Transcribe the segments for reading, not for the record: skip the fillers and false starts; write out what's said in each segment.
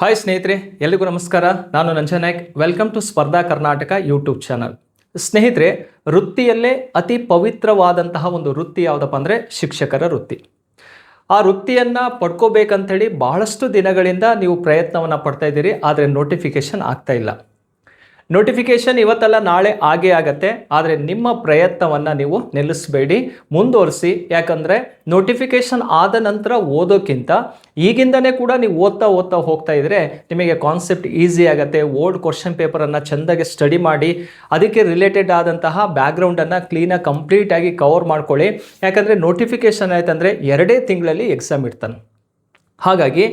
Hi ಸ್ನೇಹಿತರೆ, ಎಲ್ಲಿಗೂ ನಮಸ್ಕಾರ. ನಾನು ನಂಜನಾಯ್ಕ್. ವೆಲ್ಕಮ್ ಟು ಸ್ಪರ್ಧಾ ಕರ್ನಾಟಕ ಯೂಟ್ಯೂಬ್ ಚಾನಲ್. ಸ್ನೇಹಿತರೆ, ವೃತ್ತಿಯಲ್ಲೇ ಅತಿ ಪವಿತ್ರವಾದಂತಹ ಒಂದು ವೃತ್ತಿ ಯಾವುದಪ್ಪ ಅಂದರೆ ಶಿಕ್ಷಕರ ವೃತ್ತಿ. ಆ ವೃತ್ತಿಯನ್ನು ಪಡ್ಕೋಬೇಕಂತೇಳಿ ಬಹಳಷ್ಟು ದಿನಗಳಿಂದ ನೀವು ಪ್ರಯತ್ನವನ್ನು ಪಡ್ತಾ ಇದ್ದೀರಿ, ಆದರೆ ನೋಟಿಫಿಕೇಷನ್ ಆಗ್ತಾ ಇಲ್ಲ. ನೋಟಿಫಿಕೇಷನ್ ಇವತ್ತಲ್ಲ ನಾಳೆ ಆಗೇ ಆಗತ್ತೆ, ಆದರೆ ನಿಮ್ಮ ಪ್ರಯತ್ನವನ್ನು ನೀವು ನಿಲ್ಲಿಸಬೇಡಿ, ಮುಂದುವರಿಸಿ. ಯಾಕಂದರೆ ನೋಟಿಫಿಕೇಷನ್ ಆದ ನಂತರ ಓದೋಕ್ಕಿಂತ ಈಗಿಂದನೇ ಕೂಡ ನೀವು ಓದ್ತಾ ಹೋಗ್ತಾ ಇದ್ದರೆ ನಿಮಗೆ ಕಾನ್ಸೆಪ್ಟ್ ಈಸಿ ಆಗುತ್ತೆ. ಓಲ್ಡ್ ಕ್ವಶನ್ ಪೇಪರನ್ನು ಚೆಂದಾಗಿ ಸ್ಟಡಿ ಮಾಡಿ ಅದಕ್ಕೆ ರಿಲೇಟೆಡ್ ಆದಂತಹ ಬ್ಯಾಕ್ಗ್ರೌಂಡನ್ನು ಕ್ಲೀನಾಗಿ ಕಂಪ್ಲೀಟಾಗಿ ಕವರ್ ಮಾಡ್ಕೊಳ್ಳಿ. ಯಾಕಂದರೆ ನೋಟಿಫಿಕೇಷನ್ ಆಯ್ತಂದರೆ 2 ತಿಂಗಳಲ್ಲಿ ಎಕ್ಸಾಮ್ ಇಡ್ತಾನೆ. ಹಾಗಾಗಿ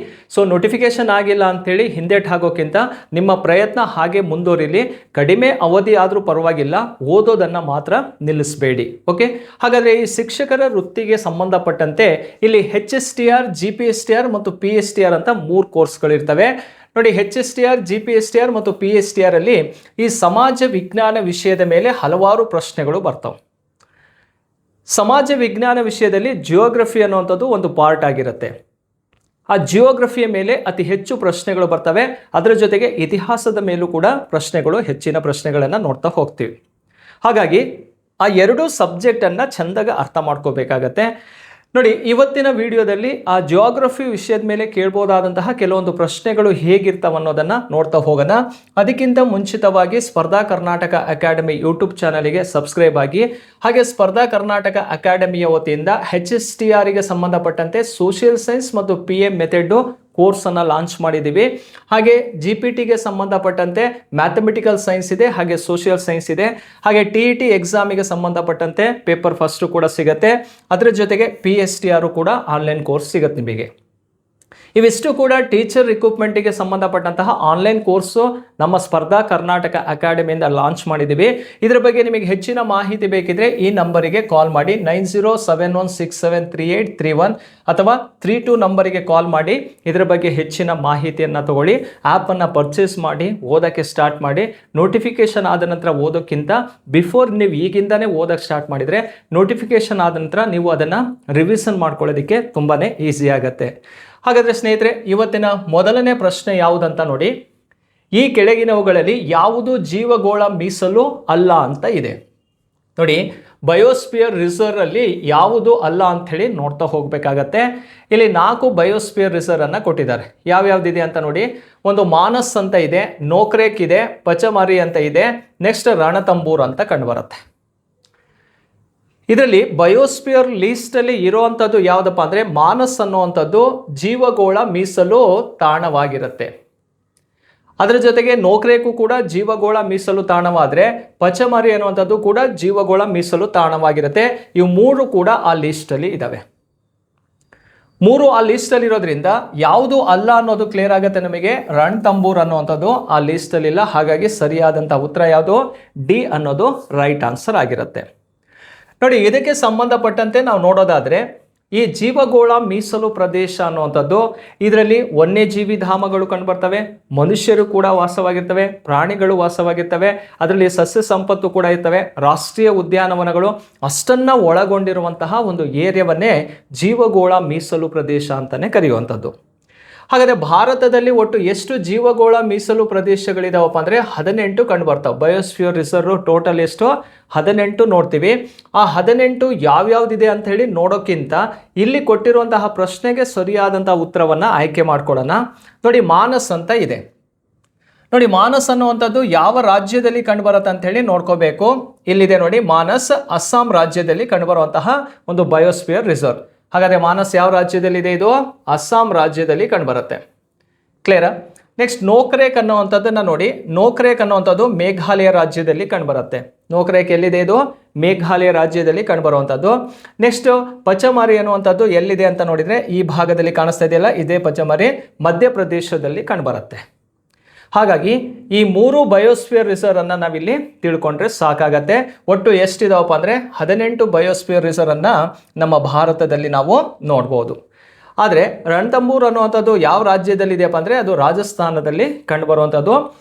ನೋಟಿಫಿಕೇಷನ್ ಆಗಿಲ್ಲ ಅಂಥೇಳಿ ಹಿಂದೇಟು ಹಾಕೋಕ್ಕಿಂತ ನಿಮ್ಮ ಪ್ರಯತ್ನ ಹಾಗೆ ಮುಂದುವರಿಲಿ. ಕಡಿಮೆ ಅವಧಿ ಆದರೂ ಪರವಾಗಿಲ್ಲ, ಓದೋದನ್ನು ಮಾತ್ರ ನಿಲ್ಲಿಸಬೇಡಿ. ಓಕೆ, ಹಾಗಾದರೆ ಈ ಶಿಕ್ಷಕರ ವೃತ್ತಿಗೆ ಸಂಬಂಧಪಟ್ಟಂತೆ ಇಲ್ಲಿ HSTR, GPSTR ಮತ್ತು PSTR ಅಂತ 3 ಕೋರ್ಸ್ಗಳಿರ್ತವೆ. ನೋಡಿ, HSTR, GPSTR ಮತ್ತು PSTR ಅಲ್ಲಿ ಈ ಸಮಾಜ ವಿಜ್ಞಾನ ವಿಷಯದ ಮೇಲೆ ಹಲವಾರು ಪ್ರಶ್ನೆಗಳು ಬರ್ತವೆ. ಸಮಾಜ ವಿಜ್ಞಾನ ವಿಷಯದಲ್ಲಿ ಜಿಯೋಗ್ರಫಿ ಅನ್ನುವಂಥದ್ದು ಒಂದು ಪಾರ್ಟ್ ಆಗಿರುತ್ತೆ. ಆ ಜಿಯೋಗ್ರಫಿಯ ಮೇಲೆ ಅತಿ ಹೆಚ್ಚು ಪ್ರಶ್ನೆಗಳು ಬರ್ತವೆ. ಅದರ ಜೊತೆಗೆ ಇತಿಹಾಸದ ಮೇಲೂ ಕೂಡ ಹೆಚ್ಚಿನ ಪ್ರಶ್ನೆಗಳನ್ನು ನೋಡ್ತಾ ಹೋಗ್ತೀವಿ. ಹಾಗಾಗಿ ಆ 2 ಸಬ್ಜೆಕ್ಟನ್ನು ಚೆಂದಾಗಿ ಅರ್ಥ ಮಾಡ್ಕೋಬೇಕಾಗತ್ತೆ. ನೋಡಿ, ಇವತ್ತಿನ ವಿಡಿಯೋದಲ್ಲಿ ಆ ಜಿಯೋಗ್ರಫಿ ವಿಷಯದ ಮೇಲೆ ಕೇಳ್ಬೋದಾದಂತಹ ಕೆಲವೊಂದು ಪ್ರಶ್ನೆಗಳು ಹೇಗಿರ್ತಾವೆ ಅನ್ನೋದನ್ನು ನೋಡ್ತಾ ಹೋಗೋಣ. ಅದಕ್ಕಿಂತ ಮುಂಚಿತವಾಗಿ ಸ್ಪರ್ಧಾ ಕರ್ನಾಟಕ ಅಕಾಡೆಮಿ ಯೂಟ್ಯೂಬ್ ಚಾನಲಿಗೆ ಸಬ್ಸ್ಕ್ರೈಬ್ ಆಗಿ. ಹಾಗೆ ಸ್ಪರ್ಧಾ ಕರ್ನಾಟಕ ಅಕಾಡೆಮಿಯ ವತಿಯಿಂದ HSTRಗೆ ಸಂಬಂಧಪಟ್ಟಂತೆ ಸೋಷಿಯಲ್ ಸೈನ್ಸ್ ಮತ್ತು PM ಮೆಥಡ್ ಕೋರ್ಸನ್ನು ಲಾಂಚ್ ಮಾಡಿದ್ದೀವಿ. ಹಾಗೆ GPTಗೆ ಸಂಬಂಧಪಟ್ಟಂತೆ ಮ್ಯಾಥಮೆಟಿಕಲ್ ಸೈನ್ಸ್ ಇದೆ, ಹಾಗೆ ಸೋಷಿಯಲ್ ಸೈನ್ಸ್ ಇದೆ. ಹಾಗೆ TET ಎಕ್ಸಾಮಿಗೆ ಸಂಬಂಧಪಟ್ಟಂತೆ ಪೇಪರ್ ಫಸ್ಟು ಕೂಡ ಸಿಗುತ್ತೆ. ಅದರ ಜೊತೆಗೆ PSTR ಕೂಡ ಆನ್ಲೈನ್ ಕೋರ್ಸ್ ಸಿಗುತ್ತೆ ನಿಮಗೆ. ಇವಿಷ್ಟು ಕೂಡ ಟೀಚರ್ ರಿಕ್ರೂಟ್ಮೆಂಟಿಗೆ ಸಂಬಂಧಪಟ್ಟಂತಹ ಆನ್ಲೈನ್ ಕೋರ್ಸು ನಮ್ಮ ಸ್ಪರ್ಧಾ ಕರ್ನಾಟಕ ಅಕಾಡೆಮಿಯಿಂದ ಲಾಂಚ್ ಮಾಡಿದ್ದೀವಿ. ಇದರ ಬಗ್ಗೆ ನಿಮಗೆ ಹೆಚ್ಚಿನ ಮಾಹಿತಿ ಬೇಕಿದ್ರೆ ಈ ನಂಬರಿಗೆ ಕಾಲ್ ಮಾಡಿ, 9071673831 ಅಥವಾ 32 ನಂಬರಿಗೆ ಕಾಲ್ ಮಾಡಿ ಇದರ ಬಗ್ಗೆ ಹೆಚ್ಚಿನ ಮಾಹಿತಿಯನ್ನು ತಗೊಳ್ಳಿ. ಆ್ಯಪನ್ನು ಪರ್ಚೇಸ್ ಮಾಡಿ ಓದೋಕ್ಕೆ ಸ್ಟಾರ್ಟ್ ಮಾಡಿ. ನೋಟಿಫಿಕೇಷನ್ ಆದ ನಂತರ ಓದೋಕ್ಕಿಂತ ಬಿಫೋರ್ ನೀವು ಈಗಿಂದನೇ ಓದೋಕ್ಕೆ ಸ್ಟಾರ್ಟ್ ಮಾಡಿದರೆ ನೋಟಿಫಿಕೇಷನ್ ಆದ ನಂತರ ನೀವು ಅದನ್ನು ರಿವಿಷನ್ ಮಾಡ್ಕೊಳ್ಳೋದಕ್ಕೆ ತುಂಬಾ ಈಸಿ ಆಗುತ್ತೆ. ಹಾಗಾದರೆ ಸ್ನೇಹಿತರೆ, ಇವತ್ತಿನ ಮೊದಲನೇ ಪ್ರಶ್ನೆ ಯಾವುದಂತ ನೋಡಿ. ಈ ಕೆಳಗಿನವುಗಳಲ್ಲಿ ಯಾವುದು ಜೀವಗೋಳ ಮೀಸಲು ಅಲ್ಲ ಅಂತ ಇದೆ. ನೋಡಿ, ಬಯೋಸ್ಪಿಯರ್ ರಿಸರ್ವ್ ಅಲ್ಲಿ ಯಾವುದು ಅಲ್ಲ ಅಂಥೇಳಿ ನೋಡ್ತಾ ಹೋಗಬೇಕಾಗತ್ತೆ. ಇಲ್ಲಿ 4 ಬಯೋಸ್ಪಿಯರ್ ರಿಸರ್ವ್ ಅನ್ನು ಕೊಟ್ಟಿದ್ದಾರೆ. ಯಾವ್ಯಾವ್ದಿದೆ ಅಂತ ನೋಡಿ. ಒಂದು ಮಾನಸ್ ಅಂತ ಇದೆ, ನೋಕ್ರೇಕ್ ಇದೆ, ಪಚಮರಿ ಅಂತ ಇದೆ, ನೆಕ್ಸ್ಟ್ ರಣತಂಬೂರ್ ಅಂತ ಕಂಡುಬರುತ್ತೆ. ಇದರಲ್ಲಿ ಬಯೋಸ್ಪಿಯರ್ ಲೀಸ್ಟಲ್ಲಿ ಇರುವಂಥದ್ದು ಯಾವುದಪ್ಪ ಅಂದರೆ ಮಾನಸ್ ಅನ್ನುವಂಥದ್ದು ಜೀವಗೋಳ ಮೀಸಲು ತಾಣವಾಗಿರುತ್ತೆ. ಅದರ ಜೊತೆಗೆ ನೋಕ್ರೇಕು ಕೂಡ ಜೀವಗೋಳ ಮೀಸಲು ತಾಣವಾದರೆ ಪಚಮರಿ ಅನ್ನುವಂಥದ್ದು ಕೂಡ ಜೀವಗೋಳ ಮೀಸಲು ತಾಣವಾಗಿರುತ್ತೆ. ಇವು 3 ಕೂಡ ಆ ಲೀಸ್ಟಲ್ಲಿ ಇದ್ದಾವೆ. 3 ಆ ಲೀಸ್ಟಲ್ಲಿ ಇರೋದ್ರಿಂದ ಯಾವುದು ಅಲ್ಲ ಅನ್ನೋದು ಕ್ಲಿಯರ್ ಆಗುತ್ತೆ ನಮಗೆ. ರಣತಂಬೂರ್ ಅನ್ನುವಂಥದ್ದು ಆ ಲೀಸ್ಟಲ್ಲಿಲ್ಲ. ಹಾಗಾಗಿ ಸರಿಯಾದಂಥ ಉತ್ತರ ಯಾವುದು? ಡಿ ಅನ್ನೋದು ರೈಟ್ ಆನ್ಸರ್ ಆಗಿರುತ್ತೆ. ನೋಡಿ, ಇದಕ್ಕೆ ಸಂಬಂಧಪಟ್ಟಂತೆ ನಾವು ನೋಡೋದಾದರೆ ಈ ಜೀವಗೋಳ ಮೀಸಲು ಪ್ರದೇಶ ಅನ್ನುವಂಥದ್ದು ಇದರಲ್ಲಿ ವನ್ಯಜೀವಿ ಧಾಮಗಳು ಕಂಡುಬರ್ತವೆ, ಮನುಷ್ಯರು ಕೂಡ ವಾಸವಾಗಿರ್ತವೆ, ಪ್ರಾಣಿಗಳು ವಾಸವಾಗಿರ್ತವೆ, ಅದರಲ್ಲಿ ಸಸ್ಯ ಸಂಪತ್ತು ಕೂಡ ಇರ್ತವೆ. ರಾಷ್ಟ್ರೀಯ ಉದ್ಯಾನವನಗಳು ಅಷ್ಟನ್ನು ಒಳಗೊಂಡಿರುವಂತಹ ಒಂದು ಏರಿಯಾವನ್ನೇ ಜೀವಗೋಳ ಮೀಸಲು ಪ್ರದೇಶ ಅಂತಲೇ ಕರೆಯುವಂಥದ್ದು. ಹಾಗಾದರೆ ಭಾರತದಲ್ಲಿ ಒಟ್ಟು ಎಷ್ಟು ಜೀವಗೋಳ ಮೀಸಲು ಪ್ರದೇಶಗಳಿದಾವಪ್ಪ ಅಂದರೆ 18 ಕಂಡು ಬರ್ತವೆ. ಬಯೋಸ್ಫಿಯರ್ ರಿಸರ್ವ್ ಟೋಟಲ್ ಎಷ್ಟು? 18 ನೋಡ್ತೀವಿ. ಆ 18 ಯಾವ್ಯಾವ್ದಿದೆ ಅಂತ ಹೇಳಿ ನೋಡೋಕ್ಕಿಂತ ಇಲ್ಲಿ ಕೊಟ್ಟಿರುವಂತಹ ಪ್ರಶ್ನೆಗೆ ಸರಿಯಾದಂತಹ ಉತ್ತರವನ್ನು ಆಯ್ಕೆ ಮಾಡ್ಕೊಳ್ಳೋಣ. ನೋಡಿ, ಮಾನಸ್ ಅಂತ ಇದೆ. ನೋಡಿ, ಮಾನಸ್ ಅನ್ನುವಂಥದ್ದು ಯಾವ ರಾಜ್ಯದಲ್ಲಿ ಕಂಡುಬರುತ್ತೆ ಅಂತ ಹೇಳಿ ನೋಡ್ಕೋಬೇಕು. ಇಲ್ಲಿದೆ ನೋಡಿ, ಮಾನಸ್ ಅಸ್ಸಾಂ ರಾಜ್ಯದಲ್ಲಿ ಕಂಡುಬರುವಂತಹ ಒಂದು ಬಯೋಸ್ಫಿಯರ್ ರಿಸರ್ವ್. ಹಾಗಾದರೆ ಮಾನಸ್ ಯಾವ ರಾಜ್ಯದಲ್ಲಿದೆ? ಇದು ಅಸ್ಸಾಂ ರಾಜ್ಯದಲ್ಲಿ ಕಂಡುಬರುತ್ತೆ. ಕ್ಲಿಯರಾ? ನೆಕ್ಸ್ಟ್ ನೋಕ್ರೇಕ್ ಅನ್ನುವಂಥದ್ದನ್ನು ನೋಡಿ. ನೋಕ್ರೇಕ್ ಅನ್ನುವಂಥದ್ದು ಮೇಘಾಲಯ ರಾಜ್ಯದಲ್ಲಿ ಕಂಡುಬರುತ್ತೆ. ನೋಕ್ರೇಕ್ ಎಲ್ಲಿದೆ? ಇದು ಮೇಘಾಲಯ ರಾಜ್ಯದಲ್ಲಿ ಕಂಡುಬರುವಂಥದ್ದು. ನೆಕ್ಸ್ಟ್ ಪಚಮರಿ ಅನ್ನುವಂಥದ್ದು ಎಲ್ಲಿದೆ ಅಂತ ನೋಡಿದರೆ ಈ ಭಾಗದಲ್ಲಿ ಕಾಣಿಸ್ತಾ ಇದೆಯಲ್ಲ, ಇದೇ ಪಚಮರಿ ಮಧ್ಯಪ್ರದೇಶದಲ್ಲಿ ಕಂಡುಬರುತ್ತೆ. ಹಾಗಾಗಿ ಈ 3 ಬಯೋಸ್ಫಿಯರ್ ರಿಸರ್ವ್ ಅನ್ನು ನಾವಿಲ್ಲಿ ತಿಳ್ಕೊಂಡ್ರೆ ಸಾಕಾಗತ್ತೆ. ಒಟ್ಟು ಎಷ್ಟಿದಾವಪ್ಪ ಅಂದರೆ 18 ಬಯೋಸ್ಫಿಯರ್ ರಿಸರ್ವ್ ಅನ್ನು ನಮ್ಮ ಭಾರತದಲ್ಲಿ ನಾವು ನೋಡ್ಬೋದು. ಆದರೆ ರಣತಂಬೂರ್ ಅನ್ನುವಂಥದ್ದು ಯಾವ ರಾಜ್ಯದಲ್ಲಿದೆಯಪ್ಪ ಅಂದರೆ ಅದು ರಾಜಸ್ಥಾನದಲ್ಲಿ ಕಂಡುಬರುವಂಥದ್ದು.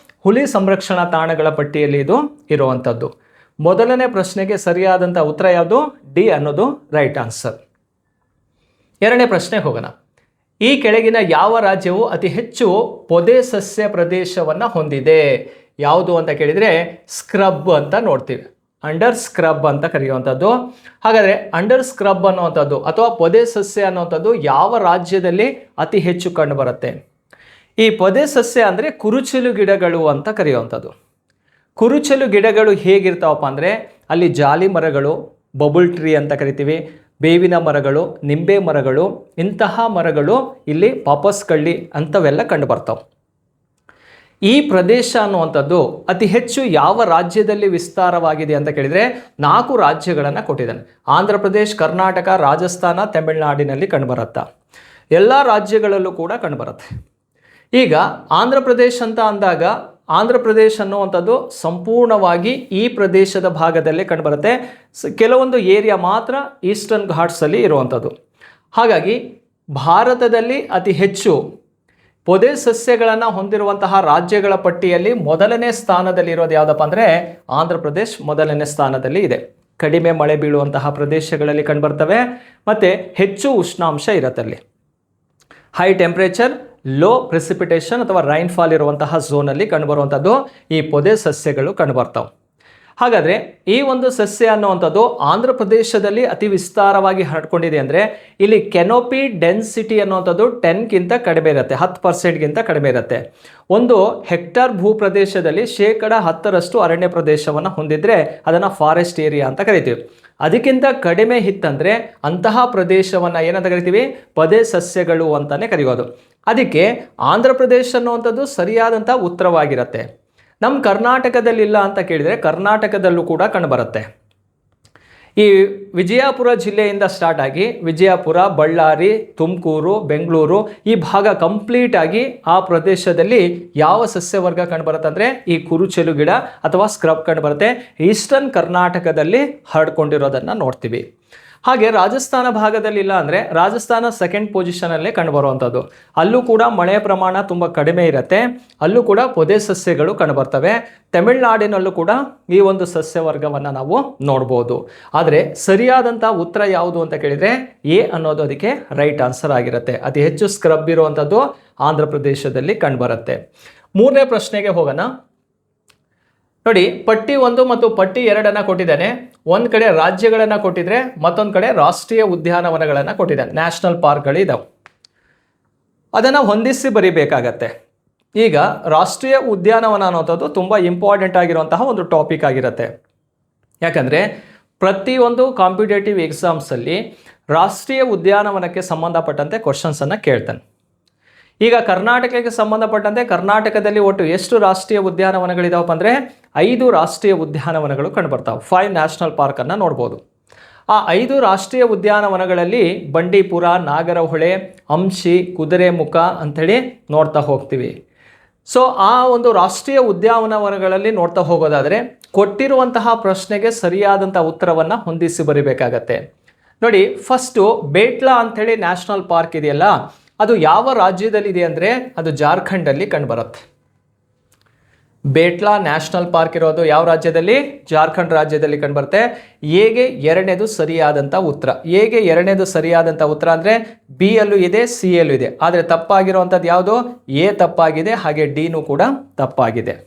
ಹುಲಿ ಸಂರಕ್ಷಣಾ ತಾಣಗಳ ಪಟ್ಟಿಯಲ್ಲಿ ಇದು ಇರುವಂಥದ್ದು. ಮೊದಲನೇ ಪ್ರಶ್ನೆಗೆ ಸರಿಯಾದಂಥ ಉತ್ತರ ಯಾವುದು? ಡಿ ಅನ್ನೋದು ರೈಟ್ ಆನ್ಸರ್. ಎರಡನೇ ಪ್ರಶ್ನೆಗೆ ಹೋಗೋಣ. ಈ ಕೆಳಗಿನ ಯಾವ ರಾಜ್ಯವು ಅತಿ ಹೆಚ್ಚು ಪೊದೆ ಸಸ್ಯ ಪ್ರದೇಶವನ್ನು ಹೊಂದಿದೆ? ಯಾವುದು ಅಂತ ಕೇಳಿದರೆ ಸ್ಕ್ರಬ್ ಅಂತ ನೋಡ್ತೀವಿ. ಅಂಡರ್ ಸ್ಕ್ರಬ್ ಅಂತ ಕರೆಯುವಂಥದ್ದು. ಹಾಗಾದರೆ ಅಂಡರ್ ಸ್ಕ್ರಬ್ ಅನ್ನುವಂಥದ್ದು ಅಥವಾ ಪೊದೆ ಸಸ್ಯ ಅನ್ನುವಂಥದ್ದು ಯಾವ ರಾಜ್ಯದಲ್ಲಿ ಅತಿ ಹೆಚ್ಚು ಕಂಡುಬರುತ್ತೆ? ಈ ಪೊದೆ ಸಸ್ಯ ಅಂದರೆ ಕುರುಚಲು ಗಿಡಗಳು ಅಂತ ಕರೆಯುವಂಥದ್ದು. ಕುರುಚಲು ಗಿಡಗಳು ಹೇಗಿರ್ತಾವಪ್ಪ ಅಂದರೆ ಅಲ್ಲಿ ಜಾಲಿ ಮರಗಳು, ಬಬುಲ್ ಟ್ರೀ ಅಂತ ಕರಿತೀವಿ, ಬೇವಿನ ಮರಗಳು, ನಿಂಬೆ ಮರಗಳು, ಇಂತಹ ಮರಗಳು ಇಲ್ಲಿ ಪಾಪಸ್ ಕಳ್ಳಿ ಅಂಥವೆಲ್ಲ ಕಂಡು ಬರ್ತಾವೆ. ಈ ಪ್ರದೇಶ ಅನ್ನುವಂಥದ್ದು ಅತಿ ಹೆಚ್ಚು ಯಾವ ರಾಜ್ಯದಲ್ಲಿ ವಿಸ್ತಾರವಾಗಿದೆ ಅಂತ ಕೇಳಿದರೆ 4 ರಾಜ್ಯಗಳನ್ನು ಕೊಟ್ಟಿದ್ದಾನೆ. ಆಂಧ್ರ ಪ್ರದೇಶ್, ಕರ್ನಾಟಕ, ರಾಜಸ್ಥಾನ, ತಮಿಳುನಾಡಿನಲ್ಲಿ ಕಂಡುಬರುತ್ತಾ. ಎಲ್ಲ ರಾಜ್ಯಗಳಲ್ಲೂ ಕೂಡ ಕಂಡುಬರುತ್ತೆ. ಈಗ ಆಂಧ್ರ ಪ್ರದೇಶ್ ಅಂತ ಅಂದಾಗ ಆಂಧ್ರ ಪ್ರದೇಶ್ ಅನ್ನುವಂಥದ್ದು ಸಂಪೂರ್ಣವಾಗಿ ಈ ಪ್ರದೇಶದ ಭಾಗದಲ್ಲೇ ಕಂಡುಬರುತ್ತೆ. ಕೆಲವೊಂದು ಏರಿಯಾ ಮಾತ್ರ ಈಸ್ಟರ್ನ್ ಘಾಟ್ಸಲ್ಲಿ ಇರುವಂಥದ್ದು. ಹಾಗಾಗಿ ಭಾರತದಲ್ಲಿ ಅತಿ ಹೆಚ್ಚು ಪೊದೆ ಸಸ್ಯಗಳನ್ನು ಹೊಂದಿರುವಂತಹ ರಾಜ್ಯಗಳ ಪಟ್ಟಿಯಲ್ಲಿ ಮೊದಲನೇ ಸ್ಥಾನದಲ್ಲಿರೋದು ಯಾವುದಪ್ಪ ಅಂದರೆ ಆಂಧ್ರ ಪ್ರದೇಶ್ ಮೊದಲನೇ ಸ್ಥಾನದಲ್ಲಿ ಇದೆ. ಕಡಿಮೆ ಮಳೆ ಬೀಳುವಂತಹ ಪ್ರದೇಶಗಳಲ್ಲಿ ಕಂಡುಬರ್ತವೆ ಮತ್ತು ಹೆಚ್ಚು ಉಷ್ಣಾಂಶ ಇರುತ್ತಲ್ಲಿ. ಹೈ ಟೆಂಪ್ರೇಚರ್, ಲೋ ಪ್ರೆಸಿಪಿಟೇಷನ್ ಅಥವಾ ರೈನ್ಫಾಲ್ ಇರುವಂತಹ ಝೋನಲ್ಲಿ ಕಂಡುಬರುವಂಥದ್ದು ಈ ಪೊದೆ ಸಸ್ಯಗಳು ಕಂಡುಬರ್ತಾವೆ. ಹಾಗಾದರೆ ಈ ಒಂದು ಸಸ್ಯ ಅನ್ನುವಂಥದ್ದು ಆಂಧ್ರ ಪ್ರದೇಶದಲ್ಲಿ ಅತಿ ವಿಸ್ತಾರವಾಗಿ ಹರಡ್ಕೊಂಡಿದೆ ಅಂದರೆ ಇಲ್ಲಿ ಕೆನೋಪಿ ಡೆನ್ಸಿಟಿ ಅನ್ನುವಂಥದ್ದು 10ಗಿಂತ ಕಡಿಮೆ ಇರುತ್ತೆ, 10%ಗಿಂತ ಕಡಿಮೆ ಇರುತ್ತೆ. ಒಂದು ಹೆಕ್ಟಾರ್ ಭೂ ಪ್ರದೇಶದಲ್ಲಿ 10% ಅರಣ್ಯ ಪ್ರದೇಶವನ್ನು ಹೊಂದಿದ್ರೆ ಅದನ್ನು ಫಾರೆಸ್ಟ್ ಏರಿಯಾ ಅಂತ ಕರಿತೀವಿ. ಅದಕ್ಕಿಂತ ಕಡಿಮೆ ಇತ್ತಂದರೆ ಅಂತಹ ಪ್ರದೇಶವನ್ನು ಏನಂತ ಕರಿತೀವಿ? ಪೊದೆ ಸಸ್ಯಗಳು ಅಂತಲೇ ಕರೆಯೋದು. ಅದಕ್ಕೆ ಆಂಧ್ರ ಪ್ರದೇಶ ಅನ್ನುವಂಥದ್ದು ಸರಿಯಾದಂಥ ಉತ್ತರವಾಗಿರುತ್ತೆ. ನಮ್ಮ ಕರ್ನಾಟಕದಲ್ಲಿಲ್ಲ ಅಂತ ಕೇಳಿದರೆ ಕರ್ನಾಟಕದಲ್ಲೂ ಕೂಡ ಕಂಡುಬರುತ್ತೆ. ಈ ವಿಜಯಪುರ ಜಿಲ್ಲೆಯಿಂದ ಸ್ಟಾರ್ಟ್ ಆಗಿ ವಿಜಯಪುರ, ಬಳ್ಳಾರಿ, ತುಮಕೂರು, ಬೆಂಗಳೂರು ಈ ಭಾಗ ಕಂಪ್ಲೀಟ್ ಆಗಿ ಆ ಪ್ರದೇಶದಲ್ಲಿ ಯಾವ ಸಸ್ಯವರ್ಗ ಕಂಡುಬರುತ್ತೆ ಅಂದರೆ ಈ ಕುರುಚಲು ಗಿಡ ಅಥವಾ ಸ್ಕ್ರಬ್ ಕಂಡುಬರುತ್ತೆ. ಈಸ್ಟರ್ನ್ ಕರ್ನಾಟಕದಲ್ಲಿ ಹರಡ್ಕೊಂಡಿರೋದನ್ನು ನೋಡ್ತೀವಿ. ಹಾಗೆ ರಾಜಸ್ಥಾನ ಭಾಗದಲ್ಲಿ ಇಲ್ಲ ಅಂದರೆ ರಾಜಸ್ಥಾನ ಸೆಕೆಂಡ್ ಪೊಸಿಷನಲ್ಲೇ ಕಂಡುಬರುವಂಥದ್ದು. ಅಲ್ಲೂ ಕೂಡ ಮಳೆಯ ಪ್ರಮಾಣ ತುಂಬ ಕಡಿಮೆ ಇರುತ್ತೆ, ಅಲ್ಲೂ ಕೂಡ ಪೊದೆ ಸಸ್ಯಗಳು ಕಂಡುಬರ್ತವೆ. ತಮಿಳುನಾಡಿನಲ್ಲೂ ಕೂಡ ಈ ಒಂದು ಸಸ್ಯವರ್ಗವನ್ನು ನಾವು ನೋಡ್ಬೋದು. ಆದರೆ ಸರಿಯಾದಂಥ ಉತ್ತರ ಯಾವುದು ಅಂತ ಕೇಳಿದರೆ ಎ ಅನ್ನೋದು ಅದಕ್ಕೆ ರೈಟ್ ಆನ್ಸರ್ ಆಗಿರುತ್ತೆ. ಅತಿ ಹೆಚ್ಚು ಸ್ಕ್ರಬ್ ಇರುವಂಥದ್ದು ಆಂಧ್ರ ಪ್ರದೇಶದಲ್ಲಿ ಕಂಡುಬರುತ್ತೆ. 3ನೇ ಪ್ರಶ್ನೆಗೆ ಹೋಗೋಣ. ನೋಡಿ, ಪಟ್ಟಿ 1 ಮತ್ತು ಪಟ್ಟಿ 2 ಕೊಟ್ಟಿದ್ದಾನೆ. ಒಂದು ಕಡೆ ರಾಜ್ಯಗಳನ್ನು ಕೊಟ್ಟಿದ್ರೆ ಮತ್ತೊಂದು ಕಡೆ ರಾಷ್ಟ್ರೀಯ ಉದ್ಯಾನವನಗಳನ್ನು ಕೊಟ್ಟಿದ್ದಾನೆ, ನ್ಯಾಷನಲ್ ಪಾರ್ಕ್ಗಳಿದ್ದಾವೆ. ಅದನ್ನು ಹೊಂದಿಸಿ ಬರೀಬೇಕಾಗತ್ತೆ. ಈಗ ರಾಷ್ಟ್ರೀಯ ಉದ್ಯಾನವನ ಅನ್ನೋಂಥದ್ದು ತುಂಬ ಇಂಪಾರ್ಟೆಂಟ್ ಆಗಿರುವಂತಹ ಒಂದು ಟಾಪಿಕ್ ಆಗಿರುತ್ತೆ. ಯಾಕಂದರೆ ಪ್ರತಿಯೊಂದು ಕಾಂಪಿಟೇಟಿವ್ ಎಕ್ಸಾಮ್ಸಲ್ಲಿ ರಾಷ್ಟ್ರೀಯ ಉದ್ಯಾನವನಕ್ಕೆ ಸಂಬಂಧಪಟ್ಟಂತೆ ಕ್ವಶನ್ಸನ್ನು ಕೇಳ್ತಾನೆ. ಈಗ ಕರ್ನಾಟಕಕ್ಕೆ ಸಂಬಂಧಪಟ್ಟಂತೆ ಕರ್ನಾಟಕದಲ್ಲಿ ಒಟ್ಟು ಎಷ್ಟು ರಾಷ್ಟ್ರೀಯ ಉದ್ಯಾನವನಗಳಿದಾವಪ್ಪ ಅಂದರೆ 5 ರಾಷ್ಟ್ರೀಯ ಉದ್ಯಾನವನಗಳು ಕಂಡುಬರ್ತಾವೆ. 5 ನ್ಯಾಷನಲ್ ಪಾರ್ಕನ್ನು ನೋಡ್ಬೋದು. ಆ 5 ರಾಷ್ಟ್ರೀಯ ಉದ್ಯಾನವನಗಳಲ್ಲಿ ಬಂಡೀಪುರ, ನಾಗರಹೊಳೆ, ಅಂಶಿ, ಕುದುರೆಮುಖ ಅಂಥೇಳಿ ನೋಡ್ತಾ ಹೋಗ್ತೀವಿ. ಸೊ ಆ ಒಂದು ರಾಷ್ಟ್ರೀಯ ಉದ್ಯಾನವನಗಳಲ್ಲಿ ನೋಡ್ತಾ ಹೋಗೋದಾದರೆ ಕೊಟ್ಟಿರುವಂತಹ ಪ್ರಶ್ನೆಗೆ ಸರಿಯಾದಂಥ ಉತ್ತರವನ್ನು ಹೊಂದಿಸಿ ಬರೀಬೇಕಾಗತ್ತೆ. ನೋಡಿ, ಫಸ್ಟು ಬೇಟ್ಲಾ ಅಂಥೇಳಿ ನ್ಯಾಷನಲ್ ಪಾರ್ಕ್ ಇದೆಯಲ್ಲ, ಅದು ಯಾವ ರಾಜ್ಯದಲ್ಲಿದೆ ಅಂದರೆ ಅದು ಜಾರ್ಖಂಡಲ್ಲಿ ಕಂಡುಬರುತ್ತೆ. ಬೇಟ್ಲಾ ನ್ಯಾಷನಲ್ ಪಾರ್ಕ್ ಇರೋದು ಯಾವ ರಾಜ್ಯದಲ್ಲಿ? ಜಾರ್ಖಂಡ್ ರಾಜ್ಯದಲ್ಲಿ ಕಂಡುಬರುತ್ತೆ. ಎಗೆ 2ನೇದು ಸರಿಯಾದಂಥ ಉತ್ತರ. ಎಗೆ 2ನೇದು ಸರಿಯಾದಂಥ ಉತ್ತರ ಅಂದರೆ ಬಿ ಯಲ್ಲೂ ಇದೆ, ಸಿ ಯಲ್ಲೂ ಇದೆ. ಆದರೆ ತಪ್ಪಾಗಿರುವಂಥದ್ದು ಯಾವುದು? ಎ ತಪ್ಪಾಗಿದೆ, ಹಾಗೆ ಡಿನೂ ಕೂಡ ತಪ್ಪಾಗಿದೆ.